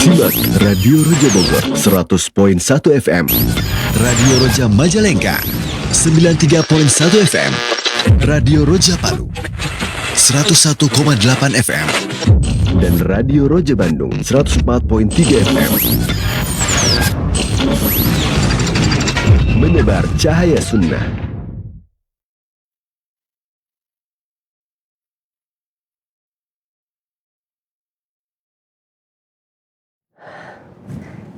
Simak Radio Roja Bogor 100.1 FM, Radio Roja Majalengka 93.1 FM, Radio Roja Palu 101,8 FM, dan Radio Roja Bandung 104.3 FM. Menebar cahaya sunnah.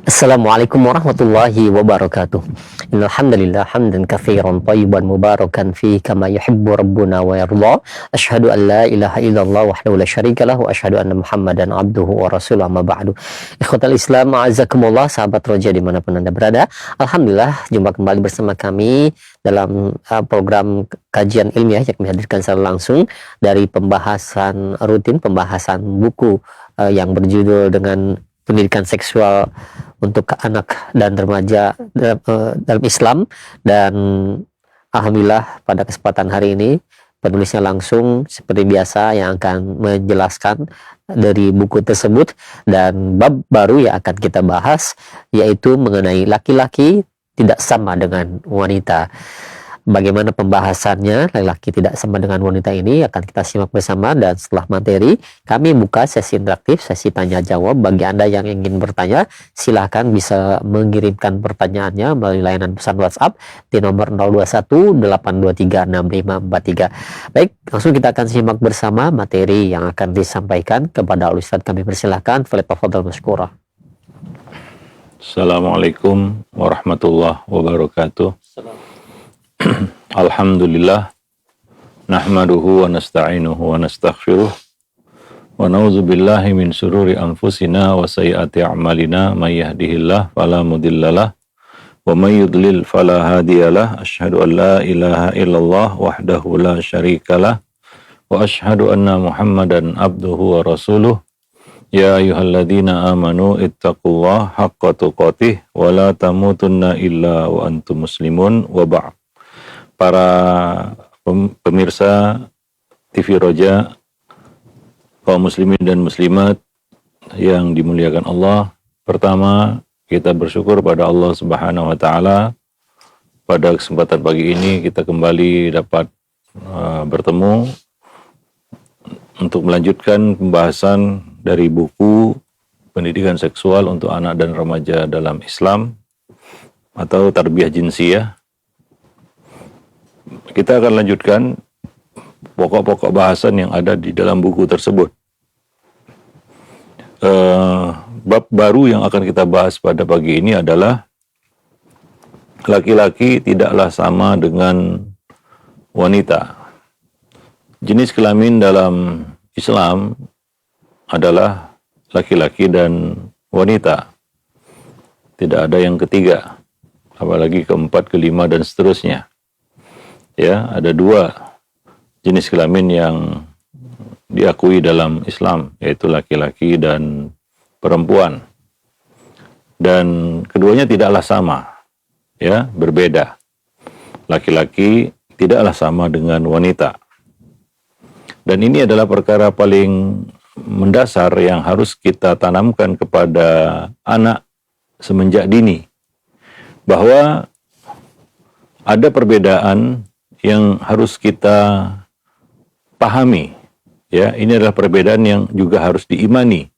Assalamualaikum warahmatullahi wabarakatuh. Innalhamdulillah hamdan katsiran thayyiban mubarakan fi kama yuhibbu rabbuna wa yarda. Asyhadu an la ilaha illallah wahdahu la syarika lahu wa asyhadu anna Muhammadan abduhu wa rasuluhu amma ba'du. Ikhwatal Islam, a'azakumullah, sahabat Roja dimanapun Anda berada. Alhamdulillah, jumpa kembali bersama kami dalam program kajian ilmiah yang kami hadirkan secara langsung dari pembahasan rutin, pembahasan buku yang berjudul dengan pendidikan seksual untuk anak dan remaja dalam Islam. Dan alhamdulillah pada kesempatan hari ini penulisnya langsung seperti biasa yang akan menjelaskan dari buku tersebut, dan bab baru yang akan kita bahas yaitu mengenai laki-laki tidak sama dengan wanita. Bagaimana pembahasannya laki-laki tidak sama dengan wanita ini akan kita simak bersama, dan setelah materi kami buka sesi interaktif, sesi tanya jawab. Bagi Anda yang ingin bertanya, silahkan bisa mengirimkan pertanyaannya melalui layanan pesan WhatsApp di nomor 021-823-6543. Baik, langsung kita akan simak bersama materi yang akan disampaikan. Kepada Ustadz kami persilahkan, falyatafadhal mashkura. Assalamualaikum warahmatullahi wabarakatuh. Alhamdulillah, nahmaduhu wa nasta'inuhu wa nastaghfiruh wa na'udzu billahi min syururi anfusina wa sayyiati a'malina, may yahdihillahu fala mudhillalah wa may yudlil fala hadiyalah. Asyhadu an la ilaha illallah wahdahu la syarikalah wa asyhadu anna Muhammadan abduhu wa rasuluh. Ya ayyuhalladzina amanu ittaqullaha haqqa tuqatih wa la tamutunna illa wa antum muslimun wa ba'd. Para pemirsa TV Roja, kaum muslimin dan muslimat yang dimuliakan Allah, pertama kita bersyukur pada Allah Subhanahu wa taala pada kesempatan pagi ini kita kembali dapat bertemu untuk melanjutkan pembahasan dari buku Pendidikan Seksual untuk Anak dan Remaja dalam Islam atau Tarbiyah Jinsiyah. Kita akan lanjutkan pokok-pokok bahasan yang ada di dalam buku tersebut. Bab baru yang akan kita bahas pada pagi ini adalah laki-laki tidaklah sama dengan wanita. Jenis kelamin dalam Islam adalah laki-laki dan wanita. Tidak ada yang ketiga, apalagi keempat, kelima, dan seterusnya. Ya, ada dua jenis kelamin yang diakui dalam Islam, yaitu laki-laki dan perempuan. Dan keduanya tidaklah sama, ya, berbeda. Laki-laki tidaklah sama dengan wanita. Dan ini adalah perkara paling mendasar yang harus kita tanamkan kepada anak semenjak dini, bahwa ada perbedaan yang harus kita pahami. Ya, ini adalah perbedaan yang juga harus diimani.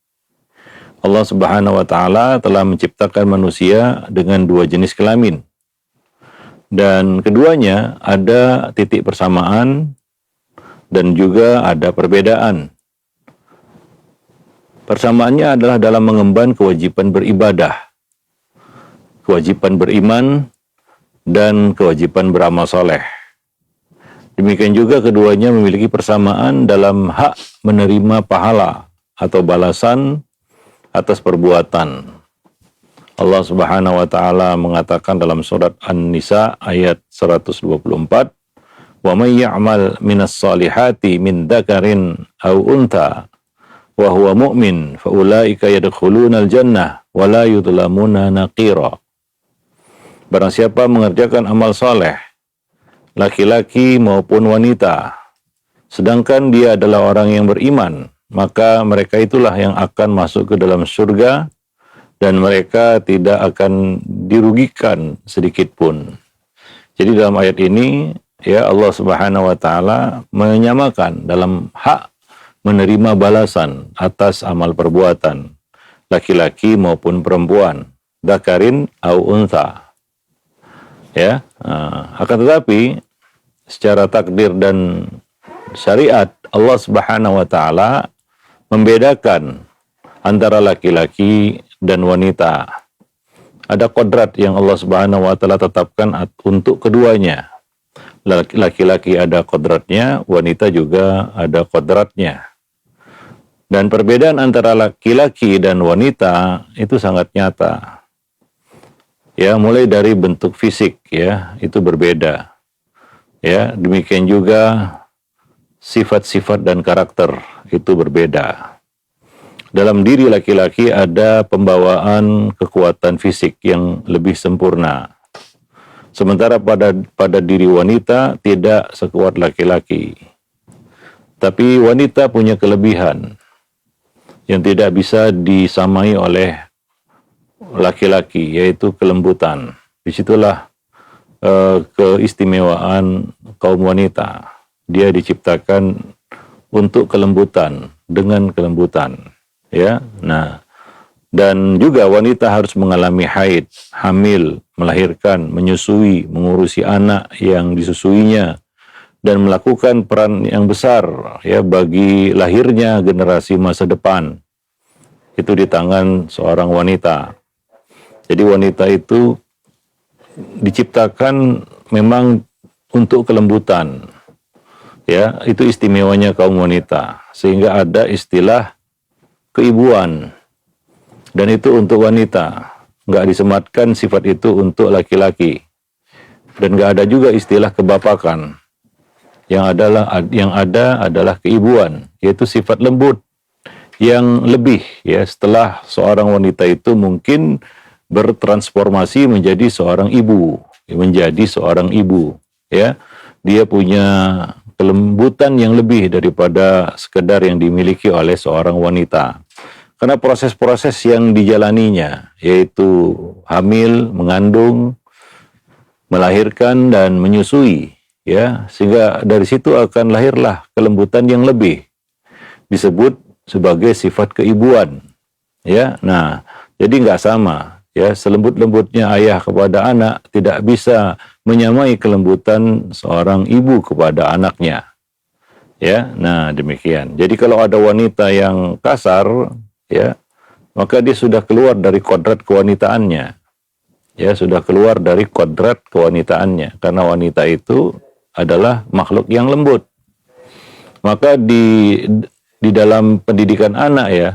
Allah Subhanahu wa taala telah menciptakan manusia dengan dua jenis kelamin. Dan keduanya ada titik persamaan dan juga ada perbedaan. Persamaannya adalah dalam mengemban kewajiban beribadah, kewajiban beriman, dan kewajiban beramal soleh. Demikian juga keduanya memiliki persamaan dalam hak menerima pahala atau balasan atas perbuatan. Allah Subhanahu wa taala mengatakan dalam surat An-Nisa ayat 124, "Wa may ya'mal minas salihati min dzakarin aw untha wa huwa mu'min fa ulaika yadkhulunal jannah wa la yudlamuna naqira." Barang siapa mengerjakan amal saleh, laki-laki maupun wanita, sedangkan dia adalah orang yang beriman, maka mereka itulah yang akan masuk ke dalam surga dan mereka tidak akan dirugikan sedikit pun. Jadi dalam ayat ini ya Allah Subhanahu wa taala menyamakan dalam hak menerima balasan atas amal perbuatan laki-laki maupun perempuan, dzakarin au untha. Ya, akan tetapi secara takdir dan syariat Allah Subhanahu wa taala membedakan antara laki-laki dan wanita. Ada kodrat yang Allah Subhanahu wa taala tetapkan untuk keduanya. Laki-laki ada kodratnya, wanita juga ada kodratnya. Dan perbedaan antara laki-laki dan wanita itu sangat nyata. Ya, mulai dari bentuk fisik ya, itu berbeda. Ya, demikian juga sifat-sifat dan karakter itu berbeda. Dalam diri laki-laki ada pembawaan kekuatan fisik yang lebih sempurna. Sementara pada diri wanita tidak sekuat laki-laki. Tapi wanita punya kelebihan yang tidak bisa disamai oleh laki-laki, yaitu kelembutan. Disitulah keistimewaan kaum wanita. Dia diciptakan untuk kelembutan, dengan kelembutan. Ya, nah, dan juga wanita harus mengalami haid, hamil, melahirkan, menyusui, mengurusi anak yang disusuinya, dan melakukan peran yang besar ya bagi lahirnya generasi masa depan. Itu di tangan seorang wanita. Jadi wanita itu diciptakan memang untuk kelembutan. Ya, itu istimewanya kaum wanita. Sehingga ada istilah keibuan. Dan itu untuk wanita. Nggak disematkan sifat itu untuk laki-laki. Dan nggak ada juga istilah kebapakan. Yang ada adalah keibuan, yaitu sifat lembut yang lebih ya setelah seorang wanita itu mungkin bertransformasi menjadi seorang ibu, ya. Dia punya kelembutan yang lebih daripada sekedar yang dimiliki oleh seorang wanita. Karena proses-proses yang dijalaninya yaitu hamil, mengandung, melahirkan dan menyusui. Ya, sehingga dari situ akan lahirlah kelembutan yang lebih disebut sebagai sifat keibuan. Ya, nah, jadi nggak sama. Ya, selembut-lembutnya ayah kepada anak tidak bisa menyamai kelembutan seorang ibu kepada anaknya. Ya, nah demikian. Jadi kalau ada wanita yang kasar, ya, maka dia sudah keluar dari kodrat kewanitaannya. Ya, sudah keluar dari kodrat kewanitaannya. Karena wanita itu adalah makhluk yang lembut. Maka di dalam pendidikan anak ya,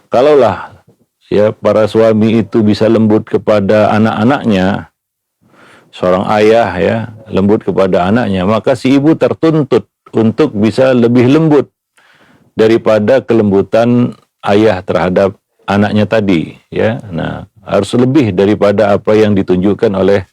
kalaulah ya para suami itu bisa lembut kepada anak-anaknya, seorang ayah ya lembut kepada anaknya, maka si ibu tertuntut untuk bisa lebih lembut daripada kelembutan ayah terhadap anaknya tadi ya. Nah, harus lebih daripada apa yang ditunjukkan oleh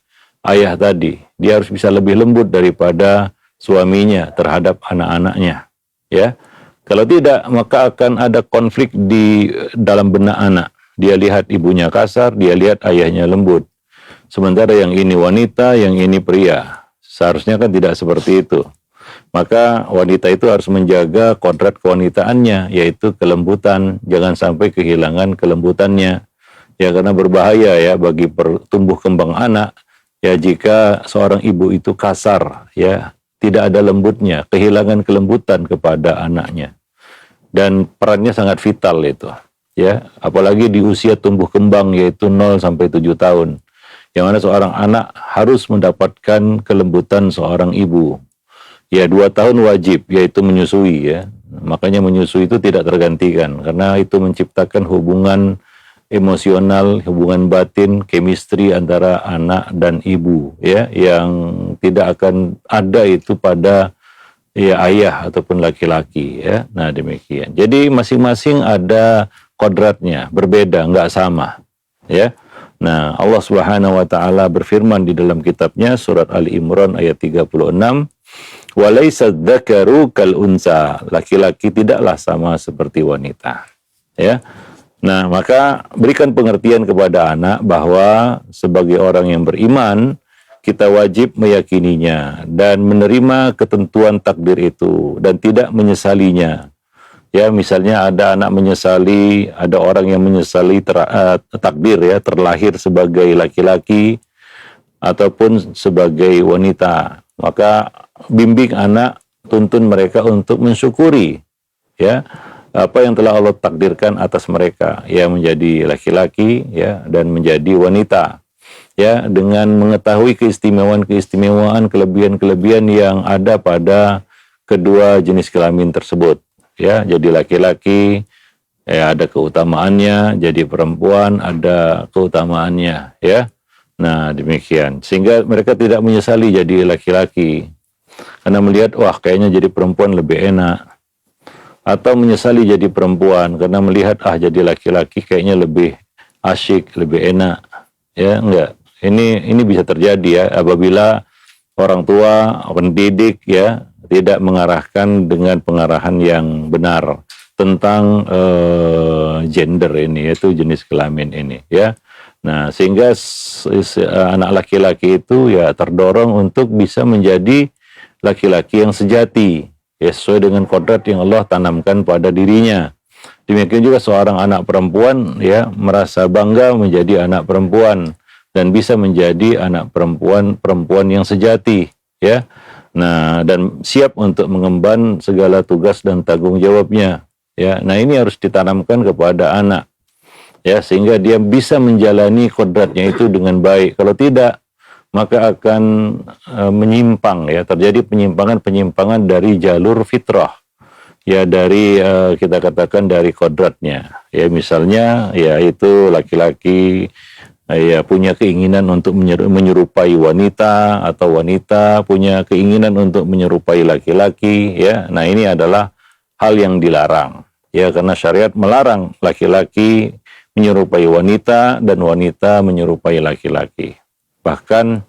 ayah tadi. Dia harus bisa lebih lembut daripada suaminya terhadap anak-anaknya. Ya, kalau tidak maka akan ada konflik di dalam benak anak. Dia lihat ibunya kasar, dia lihat ayahnya lembut. Sementara yang ini wanita, yang ini pria. Seharusnya kan tidak seperti itu. Maka wanita itu harus menjaga kodrat kewanitaannya, yaitu kelembutan. Jangan sampai kehilangan kelembutannya. Ya, karena berbahaya ya bagi tumbuh kembang anak. Ya, jika seorang ibu itu kasar, ya, tidak ada lembutnya, kehilangan kelembutan kepada anaknya. Dan perannya sangat vital itu. Ya, apalagi di usia tumbuh kembang yaitu 0 sampai 7 tahun. Yang mana seorang anak harus mendapatkan kelembutan seorang ibu. Ya, 2 tahun wajib, yaitu menyusui ya. Makanya menyusui itu tidak tergantikan karena itu menciptakan hubungan emosional, hubungan batin, chemistry antara anak dan ibu ya, yang tidak akan ada itu pada ya ayah ataupun laki-laki ya. Nah, demikian. Jadi masing-masing ada kodratnya, berbeda, nggak sama ya. Nah, Allah Subhanahu wa taala berfirman di dalam kitabnya surat Ali Imran ayat 36, "Walaisa dzakaru kal unsa." Laki-laki tidaklah sama seperti wanita. Ya. Nah, maka berikan pengertian kepada anak bahwa sebagai orang yang beriman, kita wajib meyakininya dan menerima ketentuan takdir itu dan tidak menyesalinya. Ya, misalnya ada anak menyesali, ada orang yang menyesali takdir ya, terlahir sebagai laki-laki ataupun sebagai wanita. Maka bimbing anak, tuntun mereka untuk mensyukuri ya apa yang telah Allah takdirkan atas mereka, ya menjadi laki-laki ya dan menjadi wanita. Ya, dengan mengetahui keistimewaan-keistimewaan, kelebihan-kelebihan yang ada pada kedua jenis kelamin tersebut. Ya, jadi laki-laki ya ada keutamaannya, jadi perempuan ada keutamaannya, ya. Nah, demikian. Sehingga mereka tidak menyesali jadi laki-laki. Karena melihat, wah kayaknya jadi perempuan lebih enak. Atau menyesali jadi perempuan karena melihat, jadi laki-laki kayaknya lebih asyik, lebih enak. Ya, enggak. Ini bisa terjadi ya apabila orang tua, pendidik ya tidak mengarahkan dengan pengarahan yang benar tentang gender ini, yaitu jenis kelamin ini ya. Nah, sehingga anak laki-laki itu ya terdorong untuk bisa menjadi laki-laki yang sejati ya, sesuai dengan kodrat yang Allah tanamkan pada dirinya. Demikian juga seorang anak perempuan ya merasa bangga menjadi anak perempuan dan bisa menjadi anak perempuan yang sejati ya. Nah, dan siap untuk mengemban segala tugas dan tanggung jawabnya ya. Nah, ini harus ditanamkan kepada anak ya, sehingga dia bisa menjalani kodratnya itu dengan baik. Kalau tidak, maka akan menyimpang ya, terjadi penyimpangan dari jalur fitrah ya, dari kita katakan dari kodratnya ya. Misalnya ya itu laki-laki ya punya keinginan untuk menyerupai wanita, atau wanita punya keinginan untuk menyerupai laki-laki ya. Nah, ini adalah hal yang dilarang ya, karena syariat melarang laki-laki menyerupai wanita dan wanita menyerupai laki-laki. Bahkan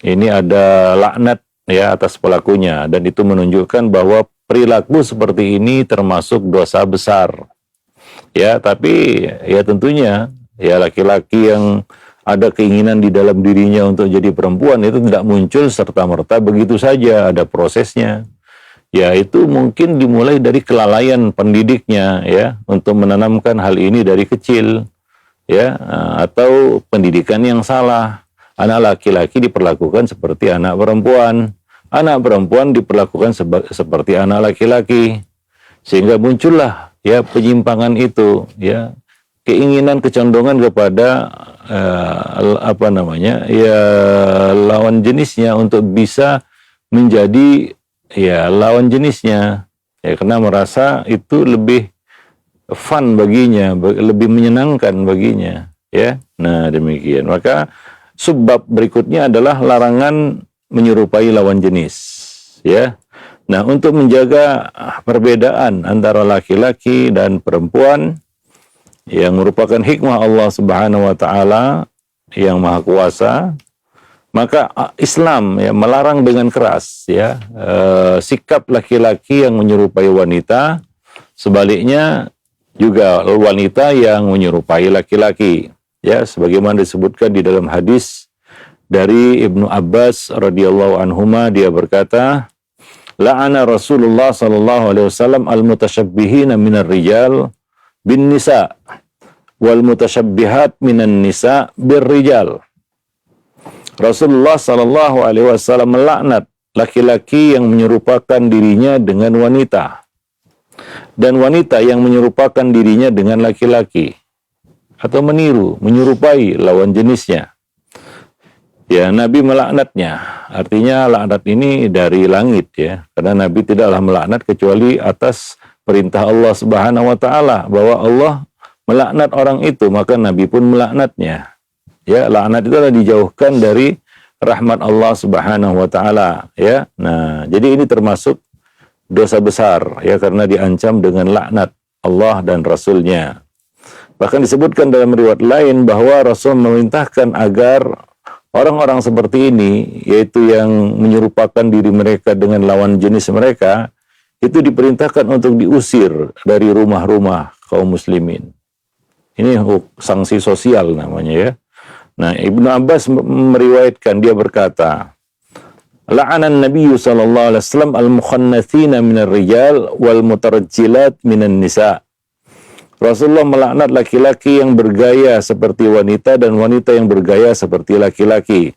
ini ada laknat ya atas pelakunya, dan itu menunjukkan bahwa perilaku seperti ini termasuk dosa besar. Ya, tapi ya tentunya ya laki-laki yang ada keinginan di dalam dirinya untuk jadi perempuan itu tidak muncul serta-merta begitu saja, ada prosesnya. Ya, itu mungkin dimulai dari kelalaian pendidiknya ya, untuk menanamkan hal ini dari kecil ya, atau pendidikan yang salah. Anak laki-laki diperlakukan seperti anak perempuan diperlakukan seperti anak laki-laki, sehingga muncullah ya penyimpangan itu ya, keinginan kecondongan kepada lawan jenisnya untuk bisa menjadi ya lawan jenisnya ya, karena merasa itu lebih fun baginya, lebih menyenangkan baginya ya. Nah, demikian. Maka subbab berikutnya adalah larangan menyerupai lawan jenis ya. Nah, untuk menjaga perbedaan antara laki-laki dan perempuan yang merupakan hikmah Allah Subhanahu wa taala yang Maha Kuasa, maka Islam ya melarang dengan keras ya sikap laki-laki yang menyerupai wanita, sebaliknya juga wanita yang menyerupai laki-laki. Ya, sebagaimana disebutkan di dalam hadis dari Ibnu Abbas radhiyallahu anhuma, dia berkata, la'ana Rasulullah sallallahu alaihi wasallam al-mutasyabbihina minar rijal bin nisa wal mutasyabbihat minan nisa bir rijal. Rasulullah sallallahu alaihi wasallam melaknat laki-laki yang menyerupakan dirinya dengan wanita dan wanita yang menyerupakan dirinya dengan laki-laki, atau menyerupai lawan jenisnya. Ya, Nabi melaknatnya. Artinya laknat ini dari langit ya. Karena Nabi tidaklah melaknat kecuali atas perintah Allah Subhanahu wa taala, bahwa Allah melaknat orang itu, maka Nabi pun melaknatnya. Ya, laknat itu adalah dijauhkan dari rahmat Allah Subhanahu wa taala ya. Nah, jadi ini termasuk dosa besar ya, karena diancam dengan laknat Allah dan Rasul-Nya. Bahkan disebutkan dalam riwayat lain bahwa Rasul memerintahkan agar orang-orang seperti ini, yaitu yang menyerupakan diri mereka dengan lawan jenis mereka, itu diperintahkan untuk diusir dari rumah-rumah kaum muslimin. Ini sanksi sosial namanya ya. Nah, Ibnu Abbas meriwayatkan, dia berkata, la'anan Nabiyyu sallallahu alaihi wasallam al-mukhannatsina minar rijal wal mutarajjilat minan nisa. Rasulullah melaknat laki-laki yang bergaya seperti wanita dan wanita yang bergaya seperti laki-laki.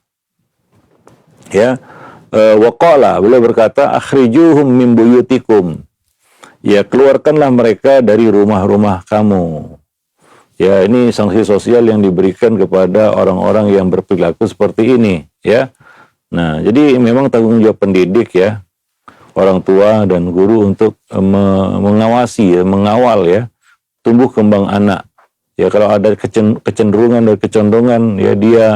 Ya. Waqala, beliau berkata, akhrijuhum min buyutikum. Ya, keluarkanlah mereka dari rumah-rumah kamu. Ya, ini sanksi sosial yang diberikan kepada orang-orang yang berperilaku seperti ini, ya. Nah, jadi memang tanggung jawab pendidik ya, orang tua dan guru untuk mengawasi, ya, mengawal ya, tumbuh kembang anak. Ya, kalau ada kecenderungan dan kecondongan ya dia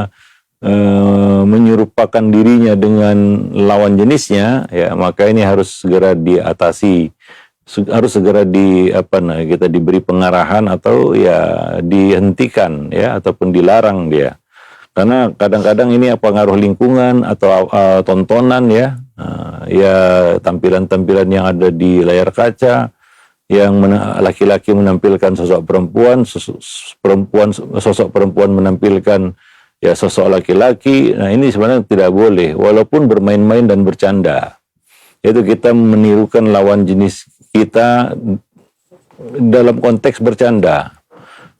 menyerupakan dirinya dengan lawan jenisnya, ya, maka ini harus segera diatasi. Harus segera kita diberi pengarahan atau ya dihentikan ya ataupun dilarang dia, karena kadang-kadang ini pengaruh lingkungan atau tontonan ya, ya tampilan-tampilan yang ada di layar kaca yang laki-laki menampilkan sosok perempuan, sosok perempuan menampilkan ya sosok laki-laki. Nah, ini sebenarnya tidak boleh walaupun bermain-main dan bercanda, yaitu kita menirukan lawan jenis kita dalam konteks bercanda.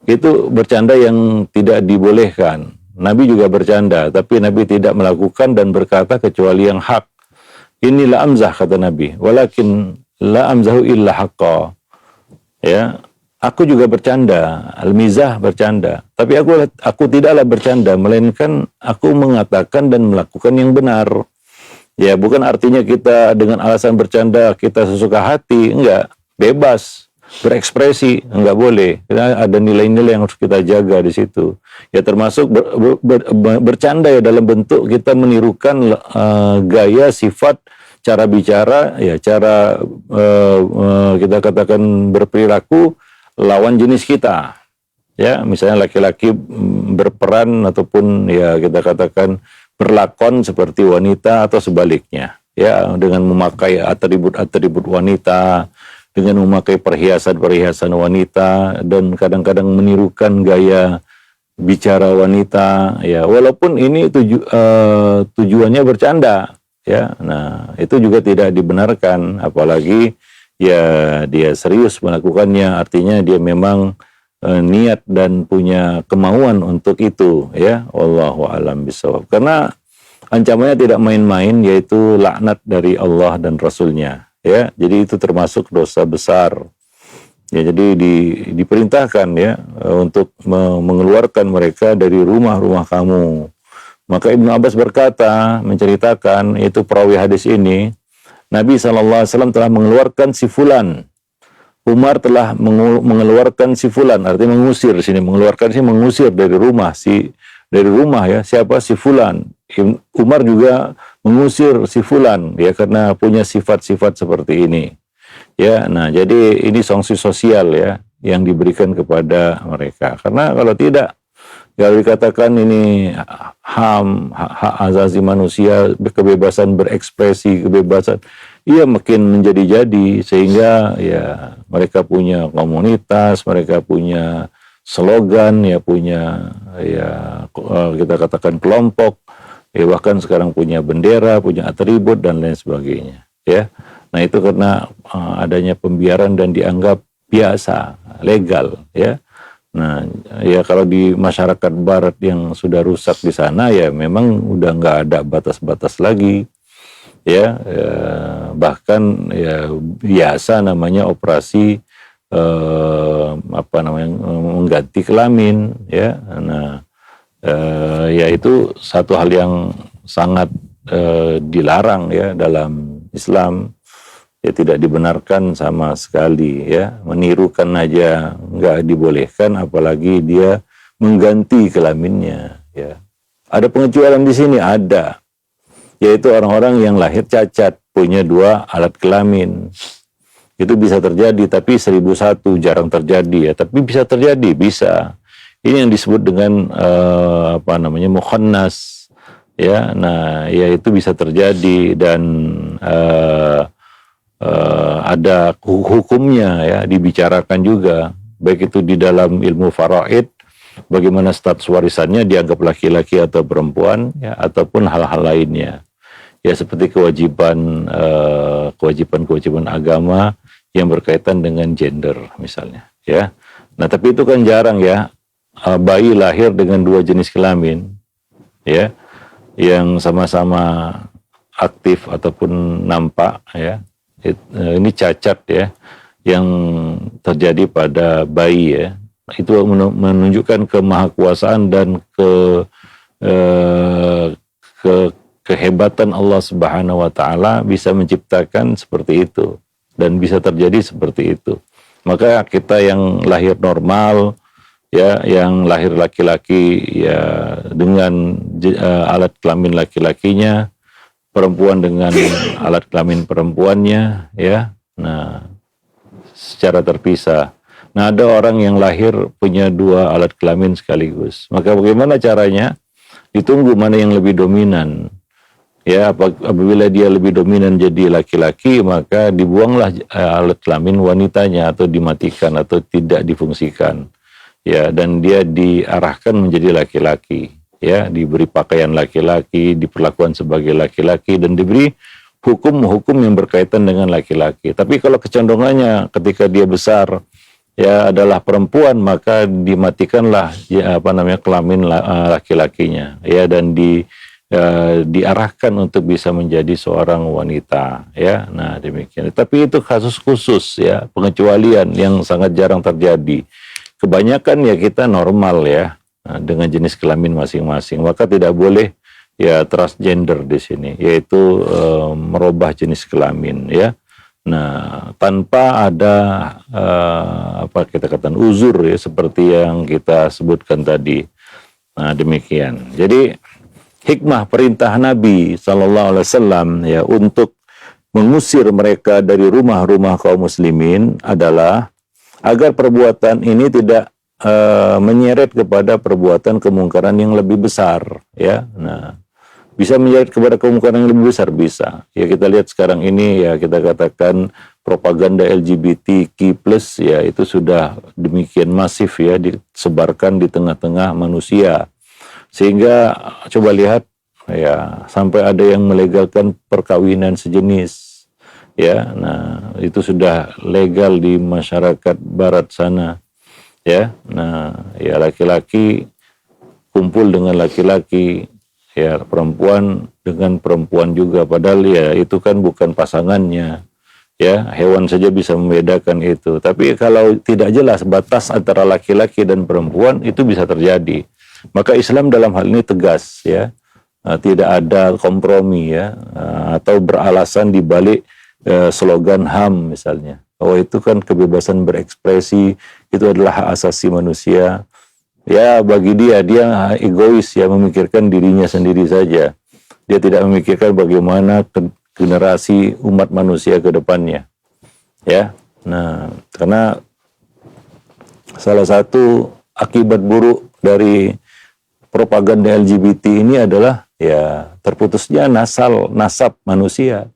Itu bercanda yang tidak dibolehkan. Nabi juga bercanda, tapi Nabi tidak melakukan dan berkata kecuali yang hak. Ini la amzah, kata Nabi, walakin la amzahu illa haqqa. Ya, aku juga bercanda, al-mizah bercanda, tapi aku tidaklah bercanda melainkan aku mengatakan dan melakukan yang benar. Ya, bukan artinya kita dengan alasan bercanda kita sesuka hati, enggak, bebas berekspresi, enggak boleh. Karena ada nilai-nilai yang harus kita jaga di situ. Ya, termasuk bercanda ya dalam bentuk kita menirukan gaya, sifat, cara bicara, ya cara kita katakan berperilaku lawan jenis kita. Ya, misalnya laki-laki berperan ataupun ya kita katakan berlakon seperti wanita atau sebaliknya, ya, dengan memakai atribut-atribut wanita, dengan memakai perhiasan-perhiasan wanita, dan kadang-kadang menirukan gaya bicara wanita, ya, walaupun ini tujuannya bercanda, ya. Nah, itu juga tidak dibenarkan, apalagi ya dia serius melakukannya, artinya dia memang niat dan punya kemauan untuk itu, ya. Wallahu a'lam bishawab. Karena ancamannya tidak main-main, yaitu laknat dari Allah dan Rasulnya, ya. Jadi itu termasuk dosa besar. Ya, jadi diperintahkan ya untuk mengeluarkan mereka dari rumah-rumah kamu. Maka Ibnu Abbas berkata, menceritakan, itu perawi hadis ini, Nabi SAW telah mengeluarkan si fulan. Umar telah mengeluarkan si fulan, artinya mengusir di sini, mengeluarkan sih mengusir dari rumah ya, siapa? Si fulan. Umar juga mengusir si fulan ya karena punya sifat-sifat seperti ini. Ya, nah jadi ini sanksi sosial ya yang diberikan kepada mereka. Karena kalau tidak, kalau dikatakan ini hak asasi manusia, kebebasan berekspresi, kebebasan, iya makin menjadi-jadi, sehingga ya mereka punya komunitas, mereka punya slogan, ya punya ya kita katakan kelompok, ya bahkan sekarang punya bendera, punya atribut dan lain sebagainya, ya. Nah itu karena adanya pembiaran dan dianggap biasa, legal, ya. Nah, ya kalau di masyarakat barat yang sudah rusak di sana, ya memang udah nggak ada batas-batas lagi, ya, bahkan ya biasa namanya operasi mengganti kelamin, ya. Nah, ya itu satu hal yang sangat dilarang ya dalam Islam. Ya tidak dibenarkan sama sekali ya, menirukan aja nggak dibolehkan, apalagi dia mengganti kelaminnya ya. Ada pengecualian di sini, ada, yaitu orang-orang yang lahir cacat, punya 2 alat kelamin. Itu bisa terjadi, tapi 1001 jarang terjadi ya, tapi bisa terjadi, bisa. Ini yang disebut dengan mukhannas ya. Nah, ya itu bisa terjadi dan ada hukumnya ya, dibicarakan juga baik itu di dalam ilmu faraid, bagaimana status warisannya dianggap laki-laki atau perempuan, ya, ataupun hal-hal lainnya. Ya seperti kewajiban agama yang berkaitan dengan gender misalnya, ya. Nah tapi itu kan jarang ya, bayi lahir dengan dua jenis kelamin, ya, yang sama-sama aktif ataupun nampak, ya. Ini cacat ya yang terjadi pada bayi, ya. Itu menunjukkan kemahakuasaan dan kehebatan Allah Subhanahu wa taala bisa menciptakan seperti itu dan bisa terjadi seperti itu. Maka kita yang lahir normal, ya, yang lahir laki-laki ya dengan alat kelamin laki-lakinya, perempuan dengan alat kelamin perempuannya, ya. Nah, secara terpisah. Nah, ada orang yang lahir punya dua alat kelamin sekaligus. Maka bagaimana caranya? Ditunggu mana yang lebih dominan. Ya, apabila dia lebih dominan jadi laki-laki, maka dibuanglah alat kelamin wanitanya atau dimatikan atau tidak difungsikan. Ya, dan dia diarahkan menjadi laki-laki. Ya, diberi pakaian laki-laki, diperlakukan sebagai laki-laki dan diberi hukum-hukum yang berkaitan dengan laki-laki. Tapi kalau kecenderungannya ketika dia besar ya adalah perempuan, maka dimatikanlah ya, kelamin laki-lakinya, ya, dan diarahkan untuk bisa menjadi seorang wanita, ya. Nah demikian. Tapi itu kasus khusus, ya, pengecualian yang sangat jarang terjadi. Kebanyakan ya kita normal, ya, dengan jenis kelamin masing-masing. Maka tidak boleh ya transgender di sini, yaitu merubah jenis kelamin, ya. Nah tanpa ada kita katakan uzur, ya, seperti yang kita sebutkan tadi. Nah demikian. Jadi hikmah perintah Nabi SAW ya untuk mengusir mereka dari rumah-rumah kaum muslimin adalah agar perbuatan ini tidak menyeret kepada perbuatan kemungkaran yang lebih besar, ya. Nah, bisa menyeret kepada kemungkaran yang lebih besar, bisa. Ya kita lihat sekarang ini, ya, kita katakan propaganda LGBTQ+, ya, itu sudah demikian masif, ya, disebarkan di tengah-tengah manusia. Sehingga coba lihat, ya, sampai ada yang melegalkan perkawinan sejenis, ya. Nah itu sudah legal di masyarakat barat sana, ya. Nah ya laki-laki kumpul dengan laki-laki, ya, perempuan dengan perempuan juga, padahal ya itu kan bukan pasangannya, ya. Hewan saja bisa membedakan itu. Tapi kalau tidak jelas batas antara laki-laki dan perempuan, itu bisa terjadi. Maka Islam dalam hal ini tegas, ya, tidak ada kompromi, ya, atau beralasan di balik slogan HAM misalnya, bahwa itu kan kebebasan berekspresi, itu adalah hak asasi manusia. Ya bagi dia egois, ya, memikirkan dirinya sendiri saja. Dia tidak memikirkan bagaimana generasi umat manusia ke depannya, ya. Nah karena salah satu akibat buruk dari propaganda LGBT ini adalah ya terputusnya nasab manusia,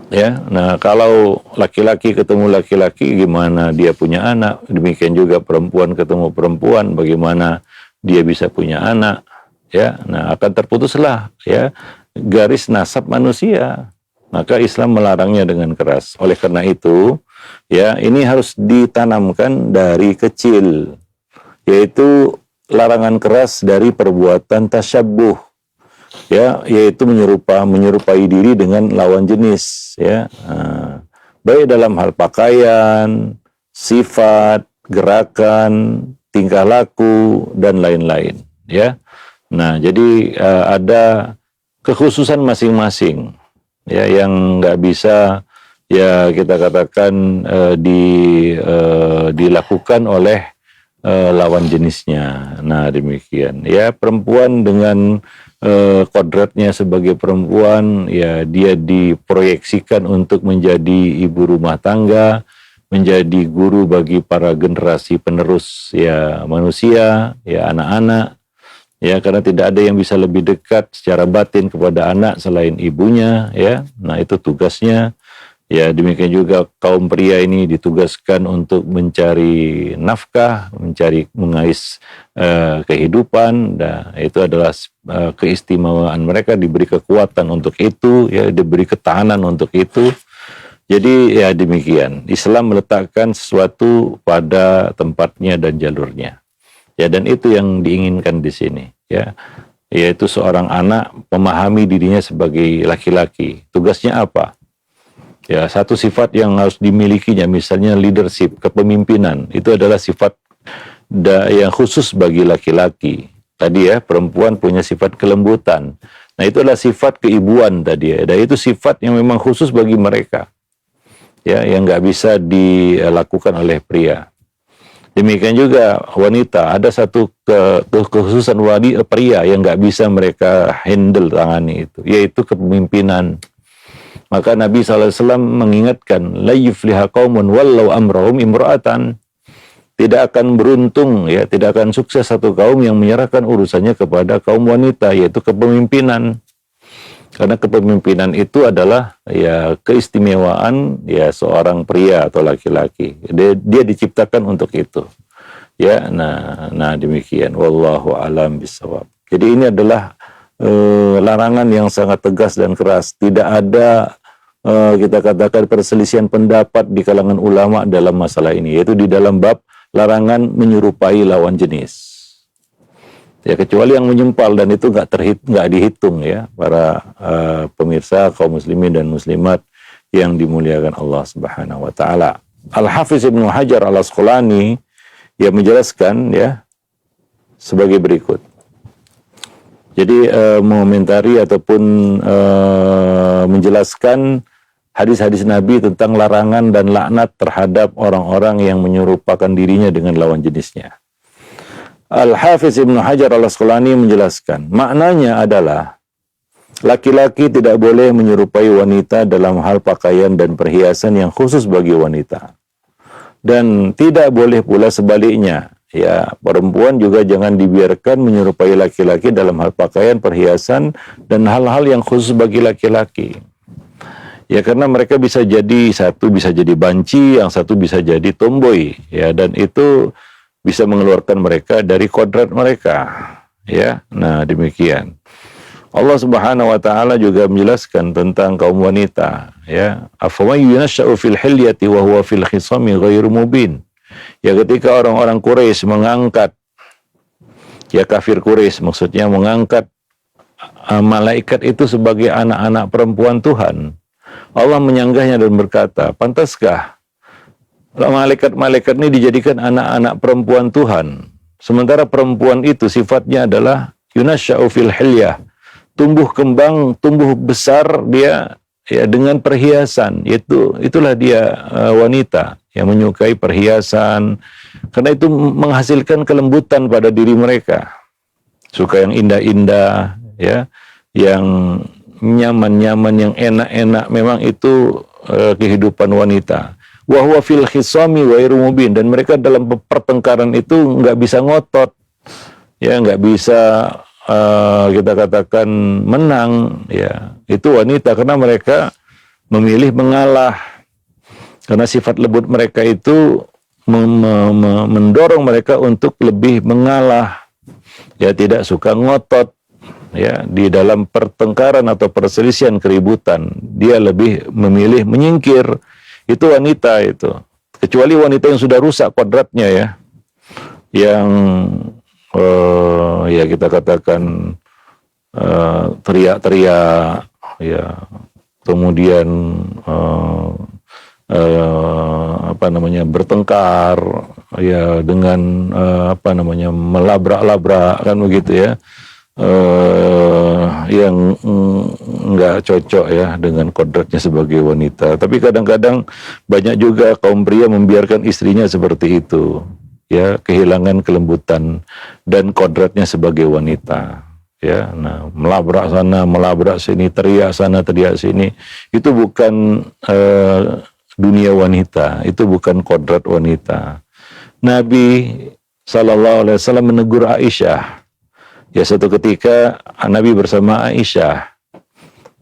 ya. Nah kalau laki-laki ketemu laki-laki, gimana dia punya anak? Demikian juga perempuan ketemu perempuan, bagaimana dia bisa punya anak, ya. Nah akan terputuslah, ya, garis nasab manusia. Maka Islam melarangnya dengan keras. Oleh karena itu, ya, ini harus ditanamkan dari kecil, yaitu larangan keras dari perbuatan tasyabbuh, ya, yaitu menyerupai diri dengan lawan jenis, ya. Baik dalam hal pakaian, sifat, gerakan, tingkah laku dan lain-lain, ya. Nah jadi ada kekhususan masing-masing, ya, yang nggak bisa, ya, kita katakan dilakukan oleh lawan jenisnya. Nah demikian, ya, perempuan dengan kodratnya sebagai perempuan, ya, dia diproyeksikan untuk menjadi ibu rumah tangga, menjadi guru bagi para generasi penerus, ya, manusia, ya, anak-anak, ya, karena tidak ada yang bisa lebih dekat secara batin kepada anak selain ibunya, ya. Nah itu tugasnya, Ya, demikian juga kaum pria ini ditugaskan untuk mencari nafkah, mengais kehidupan. Dan itu adalah keistimewaan mereka, diberi kekuatan untuk itu, ya, diberi ketahanan untuk itu. Jadi ya demikian, Islam meletakkan sesuatu pada tempatnya dan jalurnya. Ya, dan itu yang diinginkan di sini, ya. Yaitu seorang anak memahami dirinya sebagai laki-laki. Tugasnya apa? Ya, satu sifat yang harus dimilikinya, misalnya leadership, kepemimpinan, itu adalah sifat yang khusus bagi laki-laki. Tadi ya, perempuan punya sifat kelembutan. Nah, itu adalah sifat keibuan tadi ya. Dan itu sifat yang memang khusus bagi mereka. Ya, yang nggak bisa dilakukan oleh pria. Demikian juga wanita, ada satu kekhususan pria yang nggak bisa mereka handle tangani itu, yaitu kepemimpinan. Maka Nabi SAW mengingatkan, la yufliha qaumun wallau amrahum imra'atan. Tidak akan beruntung, ya, tidak akan sukses satu kaum yang menyerahkan urusannya kepada kaum wanita, yaitu kepemimpinan. Karena kepemimpinan itu adalah ya keistimewaan ya seorang pria atau laki-laki. Dia diciptakan untuk itu. Ya, nah demikian. Wallahu a'lam bishawab. Jadi ini adalah larangan yang sangat tegas dan keras. Tidak ada kita katakan perselisihan pendapat di kalangan ulama dalam masalah ini, yaitu di dalam bab larangan menyerupai lawan jenis. Ya, kecuali yang menyempal, dan itu nggak dihitung ya para pemirsa kaum muslimin dan muslimat yang dimuliakan Allah Subhanahu wa taala. Al-Hafiz Ibnu Hajar Al-Asqalani yang menjelaskan ya sebagai berikut. Jadi mengomentari ataupun menjelaskan hadis-hadis Nabi tentang larangan dan laknat terhadap orang-orang yang menyerupakan dirinya dengan lawan jenisnya. Al-Hafiz Ibnu Hajar Al-Asqalani menjelaskan, maknanya adalah laki-laki tidak boleh menyerupai wanita dalam hal pakaian dan perhiasan yang khusus bagi wanita. Dan tidak boleh pula sebaliknya. Ya, perempuan juga jangan dibiarkan menyerupai laki-laki dalam hal pakaian, perhiasan, dan hal-hal yang khusus bagi laki-laki. Ya, karena mereka bisa jadi, satu bisa jadi banci, yang satu bisa jadi tomboy. Ya, dan itu bisa mengeluarkan mereka dari kodrat mereka. Ya, nah demikian. Allah Subhanahu wa taala juga menjelaskan tentang kaum wanita, ya. Afaman yunasha'u fil hilyati wa huwa fil khisami ghairu mubin. Ya, ketika orang-orang Quraisy mengangkat, ya kafir Quraisy maksudnya mengangkat malaikat itu sebagai anak-anak perempuan Tuhan. Allah menyanggahnya dan berkata, pantaskah malaikat-malaikat ini dijadikan anak-anak perempuan Tuhan? Sementara perempuan itu sifatnya adalah yunasha'u fil hilyah, tumbuh kembang, tumbuh besar dia ya dengan perhiasan. Itulah dia wanita yang menyukai perhiasan, karena itu menghasilkan kelembutan pada diri mereka. Suka yang indah-indah, ya, yang nyaman-nyaman, yang enak-enak. Memang itu kehidupan wanita. Wa huwa fil khisami ghairu mubin, dan mereka dalam pertengkaran itu nggak bisa ngotot, ya, nggak bisa kita katakan menang, ya. Itu wanita karena mereka memilih mengalah. Karena sifat lembut mereka itu mendorong mereka untuk lebih mengalah. Ya, tidak suka ngotot. Ya, di dalam pertengkaran atau perselisihan keributan, dia lebih memilih menyingkir. Itu wanita itu. Kecuali wanita yang sudah rusak kodratnya, ya. Yang ya kita katakan teriak-teriak, ya. Kemudian bertengkar, ya, dengan melabrak-labrak, kan begitu ya, yang nggak cocok ya dengan kodratnya sebagai wanita. Tapi kadang-kadang banyak juga kaum pria membiarkan istrinya seperti itu, ya, kehilangan kelembutan dan kodratnya sebagai wanita. Ya, nah, melabrak sana, melabrak sini, teriak sana, teriak sini, itu bukan dunia wanita, itu bukan kodrat wanita. Nabi SAW menegur Aisyah. Ya, suatu ketika Nabi bersama Aisyah,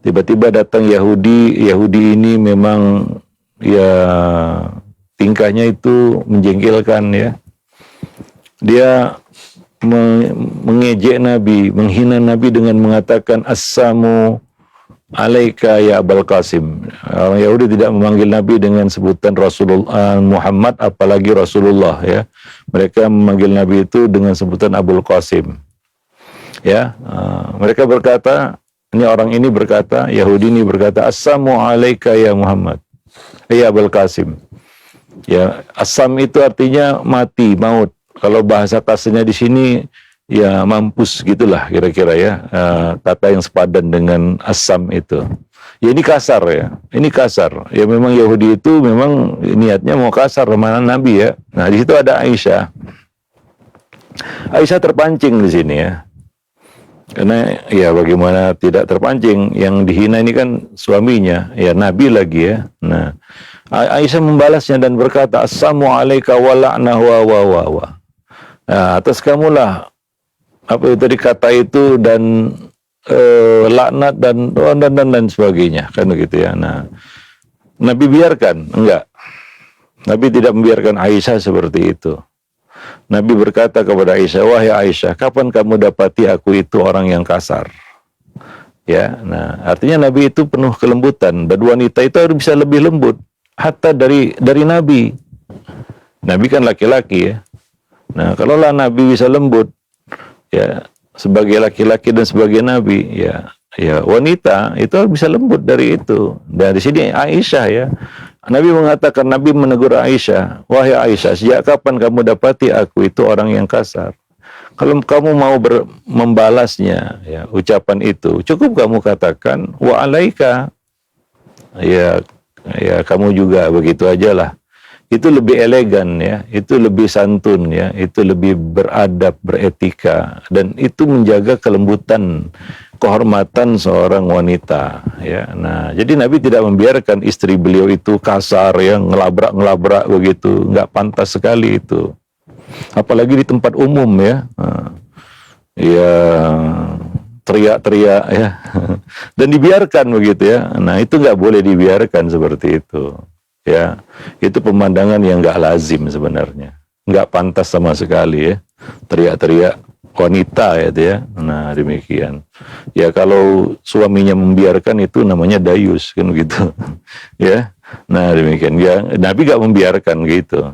tiba-tiba datang Yahudi ini memang ya tingkahnya itu menjengkelkan ya. Dia mengejek Nabi, menghina Nabi dengan mengatakan Assalamu alaika ya Abul Qasim. Orang Yahudi tidak memanggil Nabi dengan sebutan Rasulullah Muhammad, apalagi Rasulullah ya. Mereka memanggil Nabi itu dengan sebutan Abul Qasim. Ya, mereka berkata, orang ini berkata, Yahudi ini berkata, Assalamu alaika ya Muhammad, ya Abul Qasim. Ya, Assam itu artinya mati, maut. Kalau bahasa kasarnya di sini ya mampus gitulah kira-kira ya, kata yang sepadan dengan Assam itu. Ya ini kasar ya, ini kasar. Ya memang Yahudi itu memang niatnya mau kasar sama Nabi ya. Nah di situ ada Aisyah. Aisyah terpancing di sini ya. Karena ya bagaimana tidak terpancing, yang dihina ini kan suaminya, ya Nabi lagi ya. Nah Aisyah membalasnya dan berkata, Assalamu alaika wa la'nahu wa. Nah, atas kamulah apa itu tadi kata itu dan laknat dan sebagainya kan begitu ya. Nah, Nabi biarkan? Enggak. Nabi tidak membiarkan Aisyah seperti itu. Nabi berkata kepada Aisyah, wahai Aisyah, kapan kamu dapati aku itu orang yang kasar? Ya, nah artinya Nabi itu penuh kelembutan, dan wanita itu harus bisa lebih lembut, hatta dari Nabi. Nabi kan laki-laki ya. Nah, kalaulah Nabi bisa lembut, ya sebagai laki-laki dan sebagai Nabi, ya wanita itu harus bisa lembut dari itu. Dari sini Aisyah ya, Nabi mengatakan, Nabi menegur Aisyah, wahai Aisyah, sejak kapan kamu dapati aku itu orang yang kasar? Kalau kamu mau membalasnya, ya ucapan itu, cukup kamu katakan wa alaika, ya kamu juga begitu aja lah. Itu lebih elegan ya, itu lebih santun ya, itu lebih beradab, beretika, dan itu menjaga kelembutan, kehormatan seorang wanita ya. Nah, jadi Nabi tidak membiarkan istri beliau itu kasar ya, ngelabrak begitu, nggak pantas sekali itu. Apalagi di tempat umum ya. Ya teriak-teriak ya. Dan dibiarkan begitu ya. Nah, itu nggak boleh dibiarkan seperti itu. Ya, itu pemandangan yang nggak lazim sebenarnya, nggak pantas sama sekali ya, teriak-teriak wanita ya, ya. Nah demikian. Ya kalau suaminya membiarkan itu namanya dayus kan gitu, ya. Nah demikian. Ya Nabi nggak membiarkan gitu.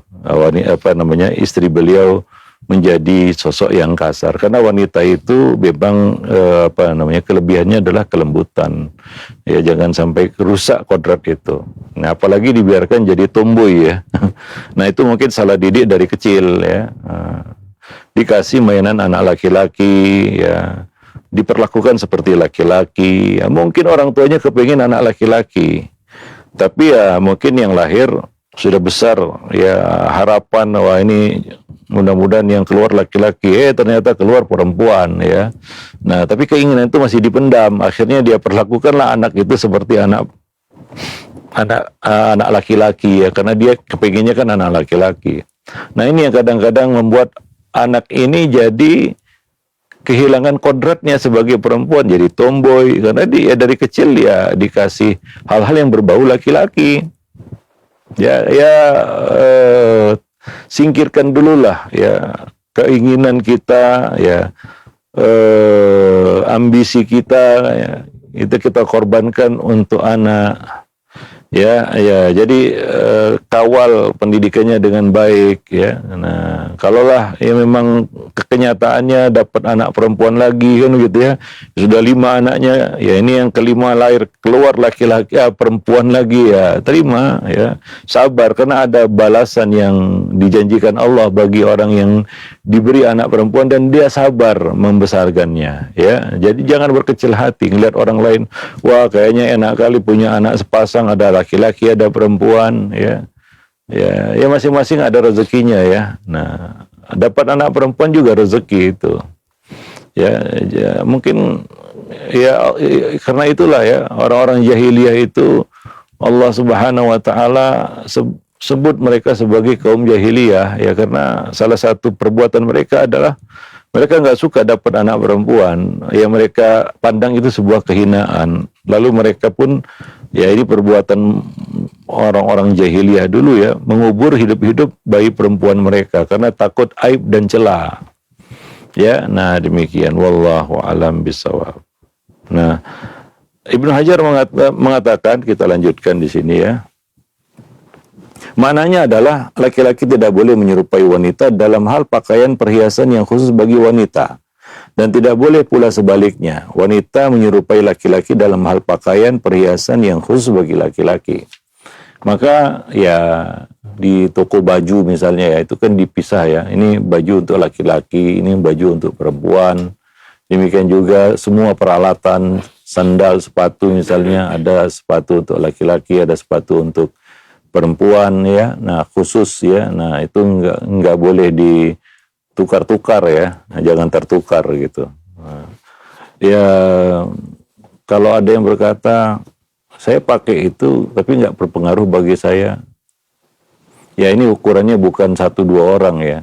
Istri beliau menjadi sosok yang kasar, karena wanita itu memang kelebihannya adalah kelembutan ya, jangan sampai rusak kodrat itu. Nah apalagi dibiarkan jadi tomboy ya. Nah itu mungkin salah didik dari kecil ya, dikasih mainan anak laki-laki ya, diperlakukan seperti laki-laki ya. Mungkin orang tuanya kepingin anak laki-laki, tapi ya mungkin yang lahir sudah besar ya, harapan wah ini mudah-mudahan yang keluar laki-laki, ternyata keluar perempuan ya. Nah tapi keinginan itu masih dipendam, akhirnya dia perlakukanlah anak itu seperti anak laki-laki ya, karena dia kepinginnya kan anak laki-laki. Nah ini yang kadang-kadang membuat anak ini jadi kehilangan kodratnya sebagai perempuan, jadi tomboy, karena dia dari kecil ya dikasih hal-hal yang berbau laki-laki. Singkirkan dululah ya keinginan kita ya, ambisi kita ya, itu kita korbankan untuk anak ya. Jadi kawal pendidikannya dengan baik ya. Nah kalaulah ya memang kenyataannya dapat anak perempuan lagi kan gitu ya, sudah 5 anaknya ya, ini yang kelima lahir keluar laki-laki perempuan lagi ya, terima ya, sabar, karena ada balasan yang dijanjikan Allah bagi orang yang diberi anak perempuan dan dia sabar membesarkannya ya. Jadi jangan berkecil hati ngelihat orang lain, wah kayaknya enak kali punya anak sepasang, ada laki-laki ada perempuan ya. Ya masing-masing ada rezekinya ya. Nah dapat anak perempuan juga rezeki itu ya, mungkin ya karena itulah ya orang-orang jahiliyah itu Allah Subhanahu wa taala sebut mereka sebagai kaum jahiliyah ya, karena salah satu perbuatan mereka adalah mereka nggak suka dapat anak perempuan ya, mereka pandang itu sebuah kehinaan, lalu mereka pun ya ini perbuatan orang-orang jahiliyah dulu ya, mengubur hidup-hidup bayi perempuan mereka karena takut aib dan celah. Ya, nah demikian, wallahu alam bisawab. Nah, Ibnu Hajar mengatakan, kita lanjutkan di sini ya. Maknanya adalah laki-laki tidak boleh menyerupai wanita dalam hal pakaian perhiasan yang khusus bagi wanita. Dan tidak boleh pula sebaliknya, wanita menyerupai laki-laki dalam hal pakaian perhiasan yang khusus bagi laki-laki. Maka ya di toko baju misalnya ya, itu kan dipisah ya. Ini baju untuk laki-laki, ini baju untuk perempuan. Demikian juga semua peralatan, sandal, sepatu misalnya, ada sepatu untuk laki-laki, ada sepatu untuk perempuan ya. Nah, khusus ya. Nah, itu enggak boleh ditukar-tukar ya. Nah, jangan tertukar gitu. Nah, ya kalau ada yang berkata saya pakai itu tapi enggak berpengaruh bagi saya. Ya ini ukurannya bukan 1-2 orang ya.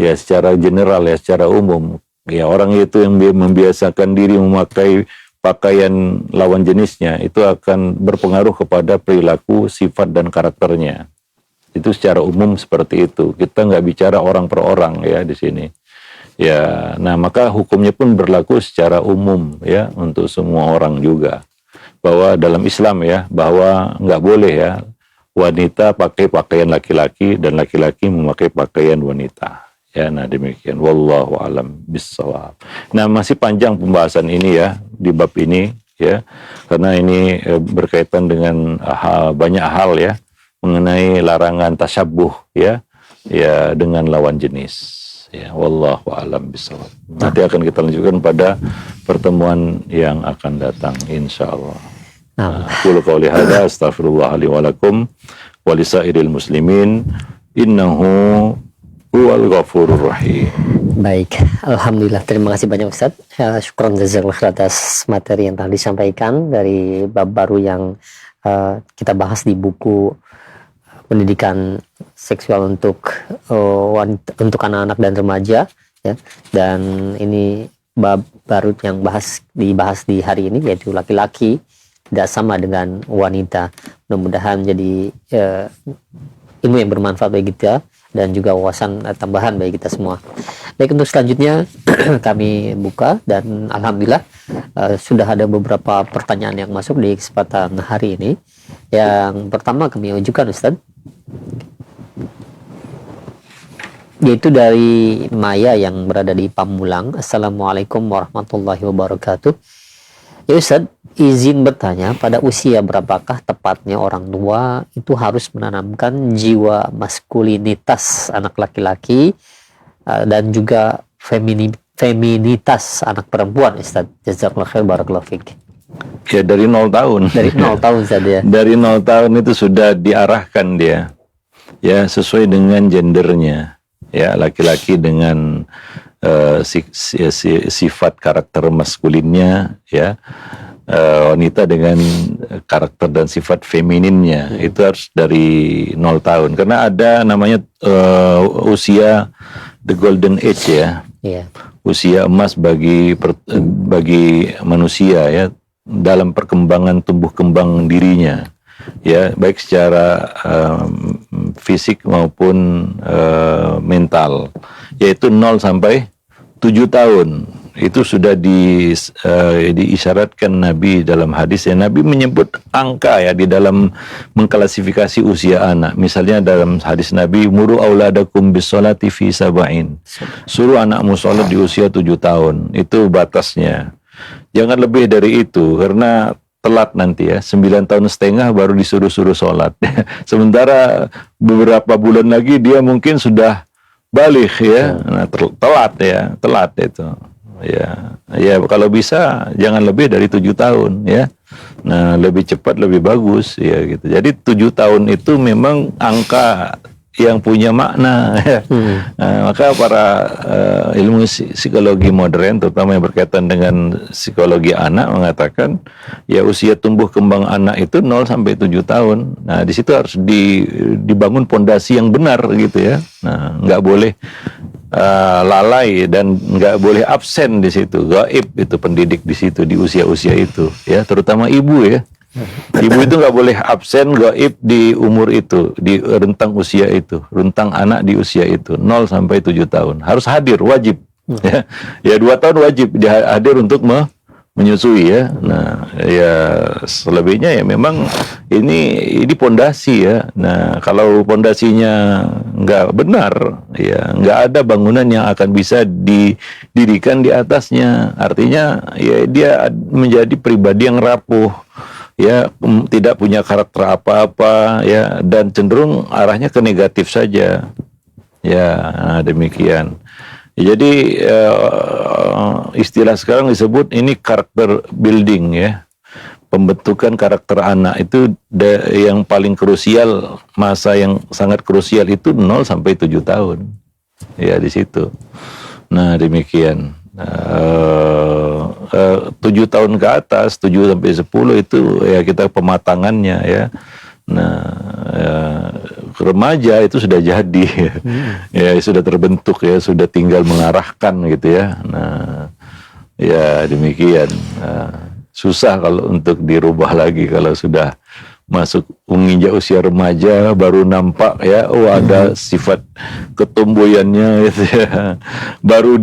Ya secara general ya, secara umum. Ya orang itu yang membiasakan diri memakai pakaian lawan jenisnya itu akan berpengaruh kepada perilaku, sifat dan karakternya. Itu secara umum seperti itu. Kita nggak bicara orang per orang ya di sini. Ya, nah maka hukumnya pun berlaku secara umum ya untuk semua orang juga. Bahwa dalam Islam ya, bahwa nggak boleh ya wanita pakai pakaian laki-laki dan laki-laki memakai pakaian wanita. Ya, nah demikian. Wallahu alam bissawab. Nah, masih panjang pembahasan ini ya di bab ini ya, karena ini berkaitan dengan banyak hal ya mengenai larangan tasyabbuh ya, ya dengan lawan jenis. Ya, wallahu alam bissawab. Nanti akan kita lanjutkan pada pertemuan yang akan datang insyaallah. Qul qouli hadza astaghfirullah li wa lakum wa lisairil muslimin innahu huwal ghafurur rahim. Baik, alhamdulillah, terima kasih banyak Ustaz. Syukran jazakallahu atas materi yang telah disampaikan dari bab baru yang kita bahas di buku pendidikan seksual untuk untuk anak-anak dan remaja ya. Dan ini bab baru yang dibahas di hari ini, yaitu laki-laki tidak sama dengan wanita. Mudah-mudahan jadi ilmu yang bermanfaat bagi kita dan juga wawasan tambahan bagi kita semua. Baik, untuk selanjutnya kami buka dan alhamdulillah sudah ada beberapa pertanyaan yang masuk di kesempatan hari ini. Yang pertama kami ajukan Ustaz, yaitu dari Maya yang berada di Pamulang. Assalamualaikum warahmatullahi wabarakatuh. Ya Ustaz, izin bertanya, pada usia berapakah tepatnya orang tua itu harus menanamkan jiwa maskulinitas anak laki-laki dan juga feminitas anak perempuan Ustaz? Jazakallahu khair, barakallahu fiik. Ya dari 0 tahun. Dari 0 tahun saja. Dari 0 tahun itu sudah diarahkan dia. Ya sesuai dengan gendernya. Ya laki-laki dengan sifat karakter maskulinnya ya. Wanita dengan karakter dan sifat femininnya. Itu harus dari 0 tahun. Karena ada namanya usia the golden age ya. Yeah. Usia emas bagi manusia ya dalam perkembangan tumbuh kembang dirinya. Ya, baik secara fisik maupun mental. Yaitu 0 sampai 7 tahun. Itu sudah diisyaratkan Nabi dalam hadis ya. Nabi menyebut angka ya di dalam mengklasifikasi usia anak. Misalnya dalam hadis Nabi, muru auladakum bis-sholati fi sab'in. Suruh anakmu sholat di usia 7 tahun. Itu batasnya. Jangan lebih dari itu karena telat nanti ya. 9 tahun setengah baru disuruh-suruh sholat. Sementara beberapa bulan lagi dia mungkin sudah balik ya. Nah, telat itu. Ya kalau bisa jangan lebih dari 7 tahun ya. Nah lebih cepat lebih bagus ya gitu. Jadi 7 tahun itu memang angka yang punya makna ya. Nah, maka para ilmu psikologi modern terutama yang berkaitan dengan psikologi anak mengatakan ya usia tumbuh kembang anak itu 0 sampai 7 tahun. Nah di situ harus dibangun pondasi yang benar gitu ya. Nah nggak boleh lalai dan nggak boleh absen di situ, gaib itu pendidik di situ di usia-usia itu ya, terutama ibu ya. Ibu itu nggak boleh absen gaib di umur itu, di rentang usia itu, rentang anak di usia itu 0 sampai 7 tahun harus hadir, wajib. Ya 2 tahun wajib dia hadir untuk menyusui ya. Nah ya selebihnya ya memang ini pondasi ya. Nah kalau pondasinya nggak benar ya nggak ada bangunan yang akan bisa didirikan di atasnya. Artinya ya dia menjadi pribadi yang rapuh ya, tidak punya karakter apa-apa ya, dan cenderung arahnya ke negatif saja ya. Nah, demikian. Jadi istilah sekarang disebut ini karakter building ya, pembentukan karakter anak itu yang paling krusial, masa yang sangat krusial itu 0 sampai 7 tahun ya di situ. Nah demikian. 7 tahun ke atas, 7 sampai 10 itu ya kita pematangannya ya. Nah remaja itu sudah jadi ya sudah terbentuk ya, sudah tinggal mengarahkan gitu ya. Nah ya demikian. Susah kalau untuk dirubah lagi kalau sudah masuk menginjak usia remaja baru nampak ya, oh ada sifat ketomboyannya gitu ya, baru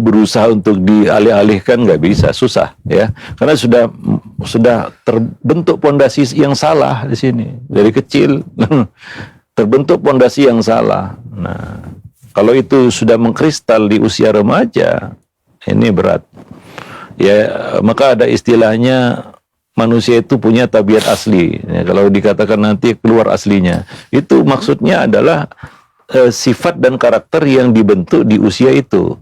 berusaha untuk dialih-alihkan, nggak bisa, susah ya, karena sudah terbentuk pondasi yang salah di sini dari kecil. Terbentuk pondasi yang salah. Nah kalau itu sudah mengkristal di usia remaja, ini berat ya. Maka ada istilahnya, manusia itu punya tabiat asli. Ya, kalau dikatakan nanti keluar aslinya, itu maksudnya adalah sifat dan karakter yang dibentuk di usia itu.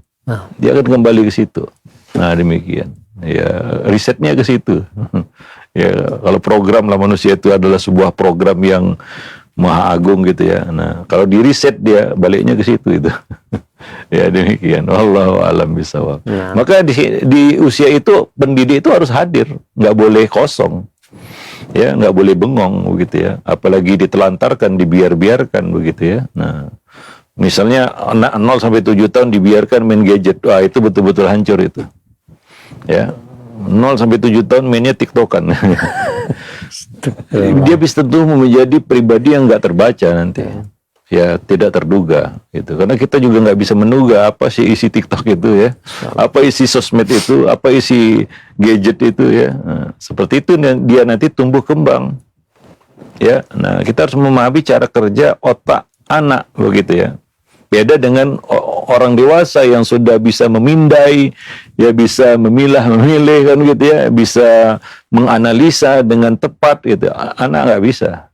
Dia akan kembali ke situ. Nah demikian. Ya risetnya ke situ. Ya kalau program lah manusia itu adalah sebuah program yang maha agung gitu ya. Nah kalau di riset dia baliknya ke situ itu. Ya demikian. Wallahu a'lam bishawab. Maka di usia itu pendidik itu harus hadir, nggak boleh kosong, ya nggak boleh bengong begitu ya. Apalagi ditelantarkan, dibiarkan begitu ya. Nah misalnya anak 0 sampai 7 tahun dibiarkan main gadget, wah itu betul-betul hancur itu. Ya 0 sampai 7 tahun mainnya TikTokan. Dia bisa tentu menjadi pribadi yang nggak terbaca nanti. Ya tidak terduga gitu, karena kita juga nggak bisa menduga apa sih isi TikTok itu ya, apa isi sosmed itu, apa isi gadget itu ya. Nah, seperti itu dia nanti tumbuh kembang ya. Nah kita harus memahami cara kerja otak anak begitu ya, beda dengan orang dewasa yang sudah bisa memindai ya, bisa memilih kan gitu ya, bisa menganalisa dengan tepat gitu. Anak nggak bisa.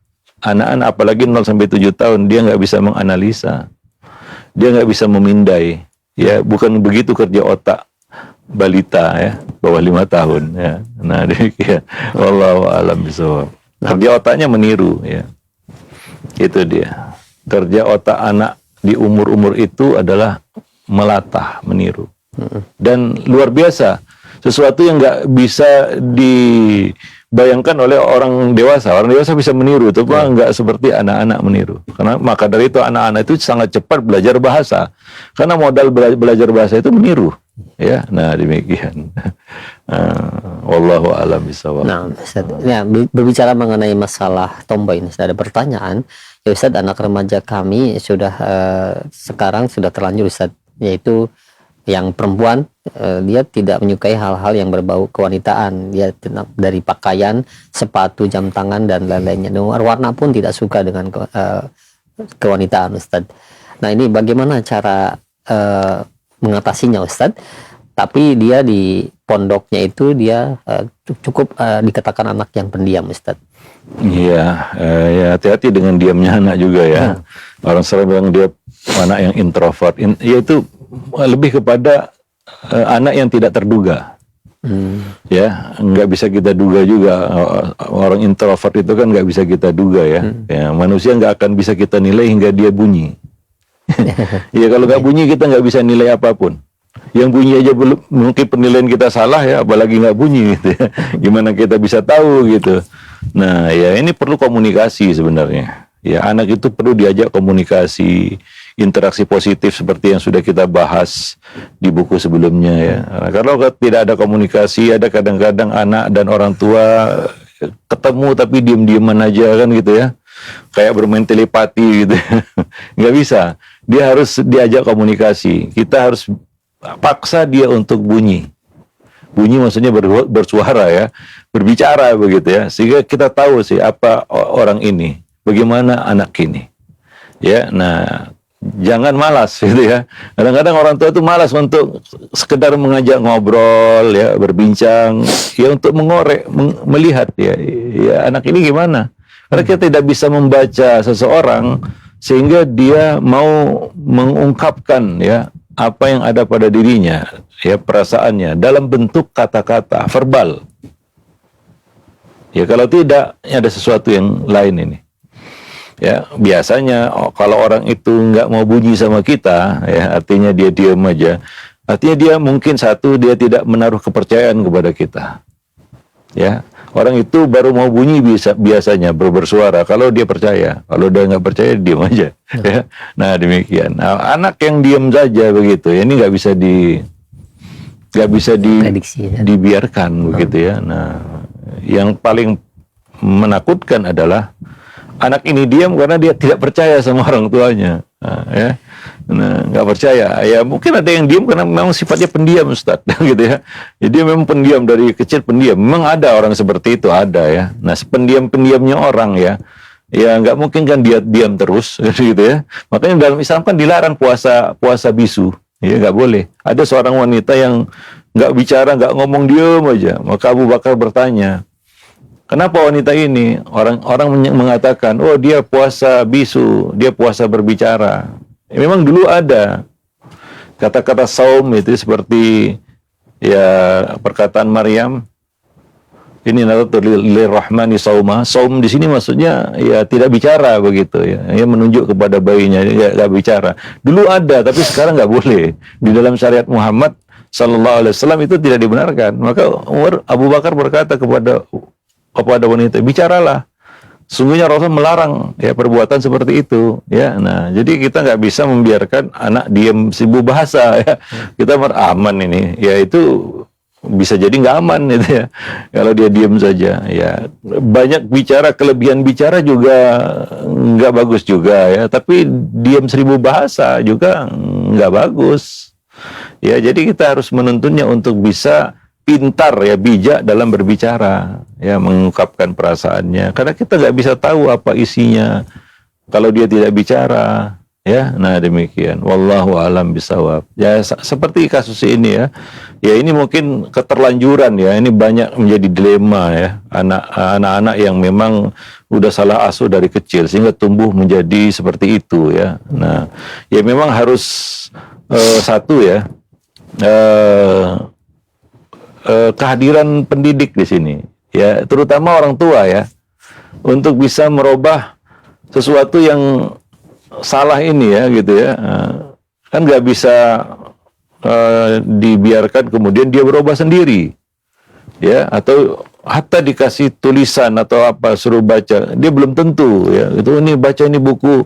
Anak-anak apalagi 0 sampai 7 tahun dia nggak bisa menganalisa, dia nggak bisa memindai ya, bukan begitu kerja otak balita ya, bawah 5 tahun ya. Nah demikian. Wallahu a'lam bishawab. Kerja otaknya meniru ya, itu dia kerja otak anak di umur-umur itu adalah melatah, meniru, dan luar biasa, sesuatu yang nggak bisa dibayangkan oleh orang dewasa. Orang dewasa bisa meniru, tapi nggak seperti anak-anak meniru. Karena maka dari itu anak-anak itu sangat cepat belajar bahasa, karena modal belajar bahasa itu meniru. Ya, nah demikian. Wallahu a'lam bishawab. Nah, Ustaz, ya, berbicara mengenai masalah tomboy ini, ada pertanyaan. Ya Ustaz, anak remaja kami sudah sekarang sudah terlanjur Ustaz, yaitu yang perempuan, dia tidak menyukai hal-hal yang berbau kewanitaan. Dia dari pakaian, sepatu, jam tangan dan lain-lainnya. Warna pun tidak suka dengan kewanitaan Ustaz. Nah ini bagaimana cara mengatasinya Ustaz? Tapi dia di pondoknya itu dia cukup dikatakan anak yang pendiam Ustaz. Iya, ya hati-hati dengan diamnya anak juga ya. Orang sering bilang dia anak yang introvert. Yaitu lebih kepada anak yang tidak terduga. Ya, nggak bisa kita duga juga. Orang introvert itu kan nggak bisa kita duga ya. Ya, manusia nggak akan bisa kita nilai hingga dia bunyi. Ya kalau nggak bunyi kita nggak bisa nilai apapun. Yang bunyi aja belum, mungkin penilaian kita salah ya, apalagi nggak bunyi gitu ya. Gimana kita bisa tahu gitu. Nah ya ini perlu komunikasi sebenarnya. Ya anak itu perlu diajak komunikasi. interaksi positif seperti yang sudah kita bahas di buku sebelumnya ya. Nah, kalau tidak ada komunikasi, ada kadang-kadang anak dan orang tua ketemu tapi diam-diaman aja kan gitu ya, kayak bermain telepati gitu. Nggak bisa, dia harus diajak komunikasi. Kita harus paksa dia untuk bunyi maksudnya bersuara ya, berbicara begitu ya, sehingga kita tahu sih apa orang ini, bagaimana anak ini ya. Nah, jangan malas gitu ya. Kadang-kadang orang tua itu malas untuk sekedar mengajak ngobrol ya, berbincang ya, untuk mengorek, melihat ya anak ini gimana. Karena kita tidak bisa membaca seseorang sehingga dia mau mengungkapkan ya apa yang ada pada dirinya ya, perasaannya dalam bentuk kata-kata verbal. Ya kalau tidak, ada sesuatu yang lain ini. Ya, biasanya kalau orang itu nggak mau bunyi sama kita, ya artinya dia diam aja. Artinya dia mungkin dia tidak menaruh kepercayaan kepada kita. Ya, orang itu baru mau bunyi biasanya bersuara kalau dia percaya. Kalau dia nggak percaya, diam aja. Ya. Nah demikian. Nah, anak yang diam saja begitu, ya, ini nggak bisa dibiarkan begitu ya. Nah, yang paling menakutkan adalah anak ini diam karena dia tidak percaya sama orang tuanya. Nah, nggak percaya. Ya mungkin ada yang diam karena memang sifatnya pendiam, Ustaz, gitu ya. Jadi dia memang pendiam dari kecil, pendiam. Memang ada orang seperti itu, ada ya. Nah, pendiam-pendiamnya orang ya nggak mungkin kan dia diam terus, gitu ya. Makanya dalam Islam kan dilarang puasa bisu, ya nggak boleh. Ada seorang wanita yang nggak bicara, nggak ngomong, diam aja. Maka Abu Bakar bertanya, kenapa wanita ini? Orang mengatakan, oh dia puasa bisu, dia puasa berbicara. Ya, memang dulu ada kata-kata saum itu seperti ya perkataan Maryam, ini lirrahmani sauma. Saum di sini maksudnya ya tidak bicara begitu ya. Ya menunjuk kepada bayinya, ya nggak bicara. Dulu ada, tapi sekarang nggak boleh. Di dalam syariat Muhammad sallallahu alaihi wasallam itu tidak dibenarkan. Maka Abu Bakar berkata kepada wanita, bicaralah. Sungguhnya Rasul melarang ya perbuatan seperti itu ya. Nah, jadi kita nggak bisa membiarkan anak diam sibuk bahasa ya. Kita aman ini ya, itu bisa jadi nggak aman itu ya kalau dia diam saja ya. Banyak bicara, kelebihan bicara juga nggak bagus juga ya, tapi diam 1000 bahasa juga nggak bagus ya. Jadi kita harus menuntunnya untuk bisa pintar ya, bijak dalam berbicara ya, mengungkapkan perasaannya, karena kita nggak bisa tahu apa isinya kalau dia tidak bicara ya. Nah demikian, wallahu alam bisawab ya. Seperti kasus ini ya ini mungkin keterlanjuran ya, ini banyak menjadi dilema ya, anak-anak yang memang udah salah asuh dari kecil sehingga tumbuh menjadi seperti itu ya. Nah ya memang harus satu ya, kehadiran pendidik di sini ya, terutama orang tua ya, untuk bisa merubah sesuatu yang salah ini ya gitu ya. Kan nggak bisa dibiarkan kemudian dia berubah sendiri ya, atau hatta dikasih tulisan atau apa suruh baca, dia belum tentu ya itu, ini baca ini buku,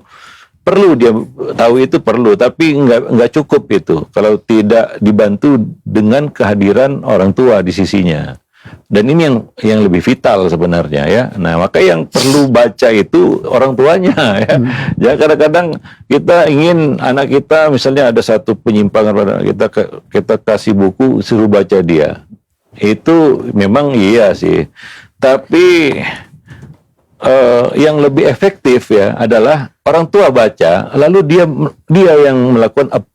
perlu dia tahu itu perlu, tapi nggak cukup itu kalau tidak dibantu dengan kehadiran orang tua di sisinya. Dan ini yang lebih vital sebenarnya ya. Nah maka yang perlu baca itu orang tuanya ya. Ya kadang-kadang kita ingin anak kita misalnya ada satu penyimpangan, kita kasih buku suruh baca dia. Itu memang iya sih. Tapi yang lebih efektif ya adalah orang tua baca, lalu dia yang melakukan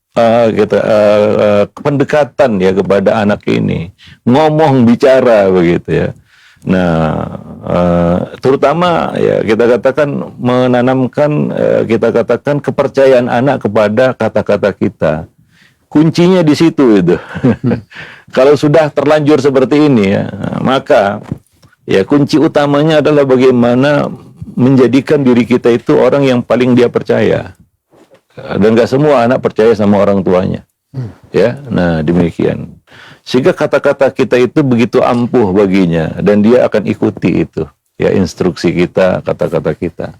pendekatan ya kepada anak ini, ngomong bicara begitu ya. Nah terutama ya kita katakan menanamkan kita katakan kepercayaan anak kepada kata-kata kita. Kuncinya di situ itu. Kalau sudah terlanjur seperti ini ya, maka ya kunci utamanya adalah bagaimana menjadikan diri kita itu orang yang paling dia percaya. Dan nggak semua anak percaya sama orang tuanya. Ya, nah demikian. Sehingga kata-kata kita itu begitu ampuh baginya dan dia akan ikuti itu. Ya instruksi kita, kata-kata kita.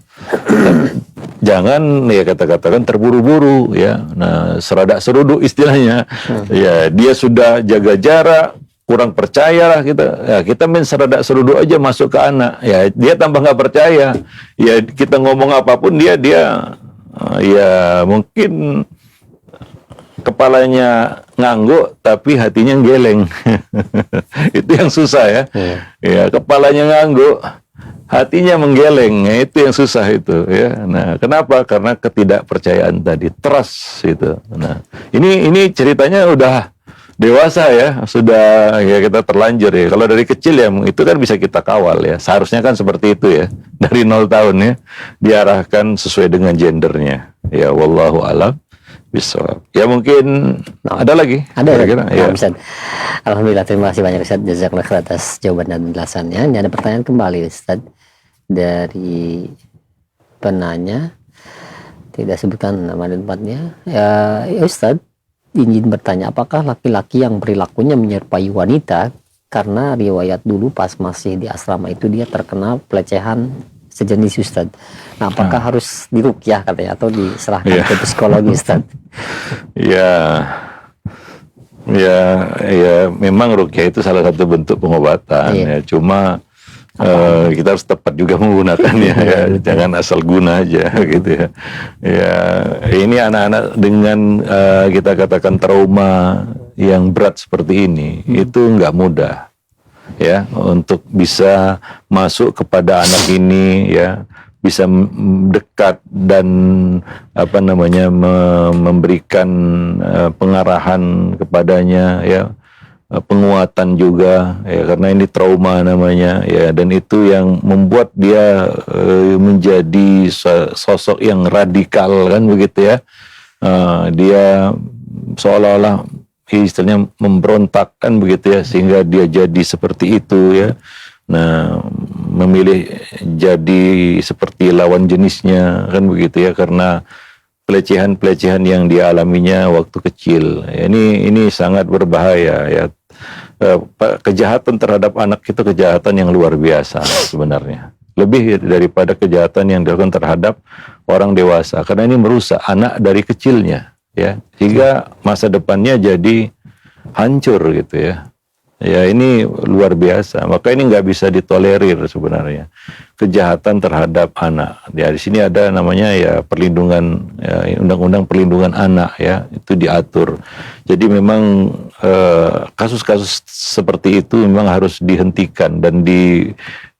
Dan jangan ya katakan terburu-buru ya. Nah, seradak seruduk istilahnya. Ya, dia sudah jaga jarak, kurang percaya lah kita. Ya, kita main seradak seruduk aja masuk ke anak. Ya, dia tambah nggak percaya. Ya, kita ngomong apapun dia ya mungkin kepalanya ngangguk tapi hatinya geleng. Itu yang susah ya. Ya, kepalanya ngangguk, hatinya menggeleng. Ya, itu yang susah itu ya. Nah, kenapa? Karena ketidakpercayaan tadi, trust itu. Nah, ini ceritanya udah dewasa ya, sudah ya kita terlanjur ya. Kalau dari kecil ya itu kan bisa kita kawal ya. Seharusnya kan seperti itu ya. Dari 0 tahun ya diarahkan sesuai dengan gendernya. Ya, wallahu alam bisawab. Ya mungkin ada lagi. Ada kira-kira. Ya. Ustaz. Alhamdulillah, terima kasih banyak Ustaz. Jazakallah khair atas jawaban dan penjelasannya. Ini ada pertanyaan kembali Ustaz dari penanya, tidak sebutkan nama dan tempatnya. Ya Ustaz, ingin bertanya, apakah laki-laki yang perilakunya menyerupai wanita, karena riwayat dulu pas masih di asrama itu dia terkena pelecehan sejenis Ustaz. Nah, apakah harus diruqyah katanya atau diserahkan ke psikologi Ustaz? Ya, memang ruqyah itu salah satu bentuk pengobatan ya. Cuma kita harus tepat juga menggunakannya ya. Jangan asal guna aja gitu ya. Ya, ini anak-anak dengan kita katakan trauma yang berat seperti ini itu nggak mudah ya untuk bisa masuk kepada anak ini ya, bisa dekat dan memberikan pengarahan kepadanya ya, penguatan juga ya, karena ini trauma namanya ya, dan itu yang membuat dia menjadi sosok yang radikal kan begitu ya. Dia seolah-olah istilahnya memberontak kan begitu ya, sehingga dia jadi seperti itu ya. Nah, memilih jadi seperti lawan jenisnya kan begitu ya, karena pelecehan-pelecehan yang dialaminya waktu kecil. Ini sangat berbahaya ya. Kejahatan terhadap anak itu kejahatan yang luar biasa sebenarnya. Lebih daripada kejahatan yang dilakukan terhadap orang dewasa, karena ini merusak anak dari kecilnya ya, sehingga masa depannya jadi hancur gitu ya. Ya, ini luar biasa. Maka ini nggak bisa ditolerir sebenarnya, kejahatan terhadap anak. Ya, di sini ada namanya ya perlindungan, ya, undang-undang perlindungan anak ya, itu diatur. Jadi memang kasus-kasus seperti itu memang harus dihentikan dan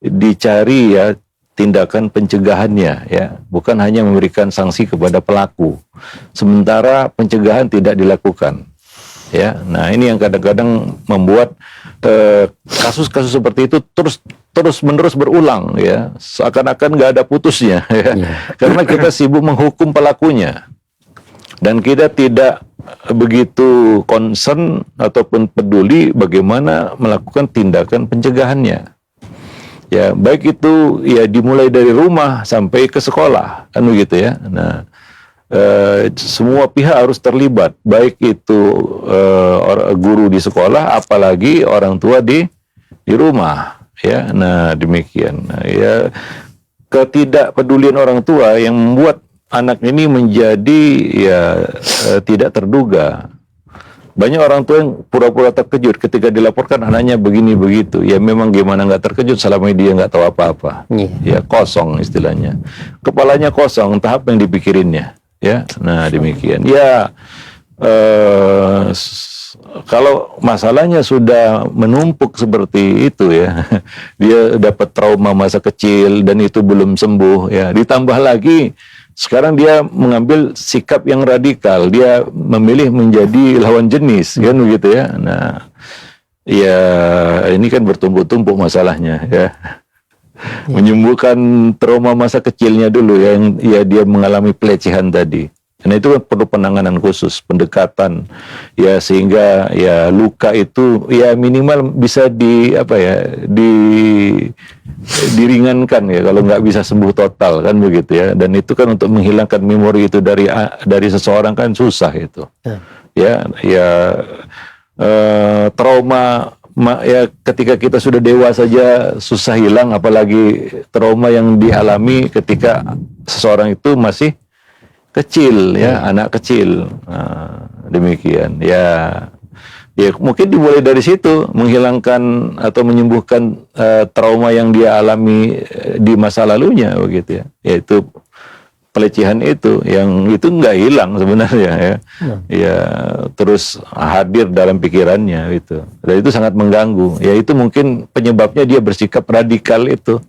dicari ya tindakan pencegahannya ya, bukan hanya memberikan sanksi kepada pelaku sementara pencegahan tidak dilakukan ya. Nah, ini yang kadang-kadang membuat kasus-kasus seperti itu terus menerus berulang ya, seakan-akan nggak ada putusnya ya. Karena kita sibuk menghukum pelakunya dan kita tidak begitu concern ataupun peduli bagaimana melakukan tindakan pencegahannya. Ya, baik itu ya dimulai dari rumah sampai ke sekolah kan begitu ya. Nah, semua pihak harus terlibat, baik itu guru di sekolah, apalagi orang tua di rumah ya. Nah, demikian. Nah, ya, ketidakpedulian orang tua yang membuat anak ini menjadi ya tidak terduga. Banyak orang tua yang pura-pura terkejut ketika dilaporkan anaknya begini begitu. Ya memang gimana nggak terkejut selama dia nggak tahu apa-apa. Ya kosong istilahnya. Kepalanya kosong, entah apa yang dipikirinnya. Ya, nah demikian. Ya kalau masalahnya sudah menumpuk seperti itu ya, dia dapat trauma masa kecil dan itu belum sembuh ya. Ditambah lagi sekarang dia mengambil sikap yang radikal, dia memilih menjadi lawan jenis, kan begitu ya. Nah, ya ini kan bertumpuk-tumpuk masalahnya ya. Menyembuhkan trauma masa kecilnya dulu ya, yang ya dia mengalami pelecehan tadi. Karena itu kan perlu penanganan khusus, pendekatan ya, sehingga ya luka itu ya minimal bisa diringankan ya, kalau nggak bisa sembuh total kan begitu ya. Dan itu kan untuk menghilangkan memori itu dari seseorang kan susah itu. Trauma ya ketika kita sudah dewasa saja susah hilang, apalagi trauma yang dialami ketika seseorang itu masih kecil ya, anak kecil. Nah, demikian ya. Ya mungkin dimulai dari situ, menghilangkan atau menyembuhkan trauma yang dia alami di masa lalunya begitu ya. Yaitu pelecehan itu, yang itu nggak hilang sebenarnya ya. Ya terus hadir dalam pikirannya itu. Dan itu sangat mengganggu. Ya itu mungkin penyebabnya dia bersikap radikal itu.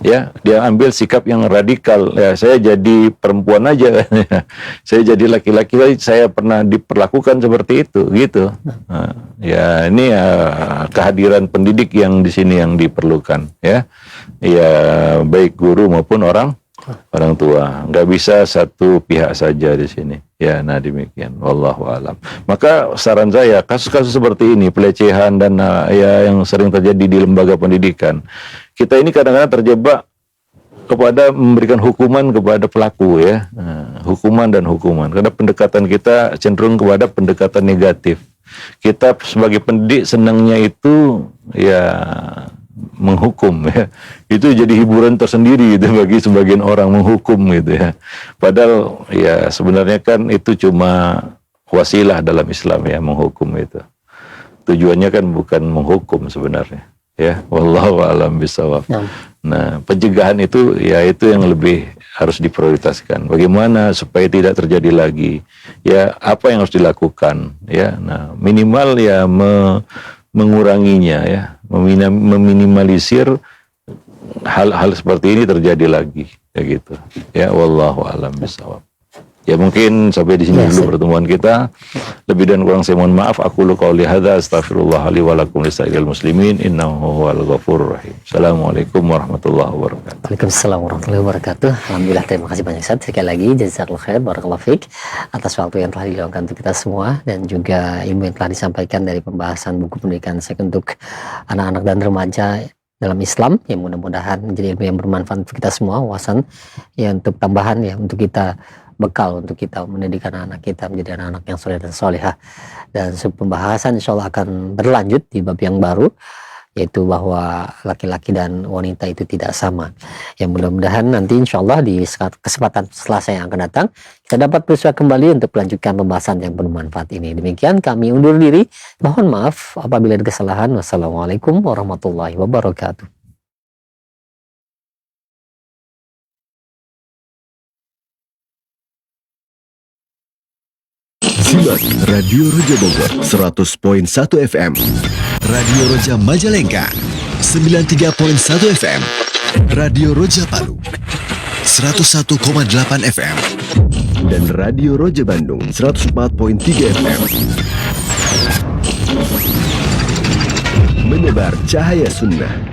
Ya, dia ambil sikap yang radikal. Ya, saya jadi perempuan aja, saya jadi laki-laki, saya pernah diperlakukan seperti itu, gitu. Nah, ya ini ya kehadiran pendidik yang di sini yang diperlukan, ya. Ya baik guru maupun orang tua. Nggak bisa satu pihak saja di sini. Ya, nah demikian. Wallahu alam. Maka saran saya, kasus-kasus seperti ini, pelecehan dan ya yang sering terjadi di lembaga pendidikan, kita ini kadang-kadang terjebak kepada memberikan hukuman kepada pelaku ya, hukuman dan hukuman. Karena pendekatan kita cenderung kepada pendekatan negatif. Kita sebagai pendidik senangnya itu ya menghukum ya. Itu jadi hiburan tersendiri gitu bagi sebagian orang, menghukum gitu ya. Padahal ya sebenarnya kan itu cuma wasilah dalam Islam ya, menghukum itu. Tujuannya kan bukan menghukum sebenarnya. Ya, wallahu a'lam bishawab. Nah, pencegahan itu ya itu yang lebih harus diprioritaskan. Bagaimana supaya tidak terjadi lagi? Ya, apa yang harus dilakukan? Ya, nah minimal ya menguranginya ya, meminimalisir hal-hal seperti ini terjadi lagi, ya gitu. Ya, wallahu a'lam bishawab. Ya mungkin sampai di sini dulu pertemuan kita. Lebih dan kurang saya mohon maaf. Aku qouli hadza astaghfirullah li wa lakum lisa'ilil muslimin innahu huwal ghafurur rahim. Assalamualaikum warahmatullahi wabarakatuh. Waalaikumsalam warahmatullahi wabarakatuh. Alhamdulillah, terima kasih banyak Ustaz. Sekali lagi jazakallahu khair, barakallahu fiik atas waktu yang telah diluangkan untuk kita semua dan juga ilmu yang telah disampaikan dari pembahasan buku pendidikan seks untuk anak-anak dan remaja dalam Islam, yang mudah-mudahan menjadi ilmu yang bermanfaat untuk kita semua, wawasan ya untuk tambahan ya untuk kita, bekal untuk kita mendidik anak-anak kita menjadi anak-anak yang soleh dan solehah. Dan pembahasan insya Allah akan berlanjut di bab yang baru, yaitu bahwa laki-laki dan wanita itu tidak sama. Yang mudah-mudahan nanti insya Allah di kesempatan Selasa yang akan datang kita dapat bersua kembali untuk melanjutkan pembahasan yang bermanfaat ini. Demikian kami undur diri. Mohon maaf apabila ada kesalahan. Wassalamualaikum warahmatullahi wabarakatuh. Simak Radio Roja Bogor 100.1 FM, Radio Roja Majalengka 93.1 FM, Radio Roja Palu 101,8 FM, dan Radio Roja Bandung 104.3 FM. Menebar cahaya sunnah.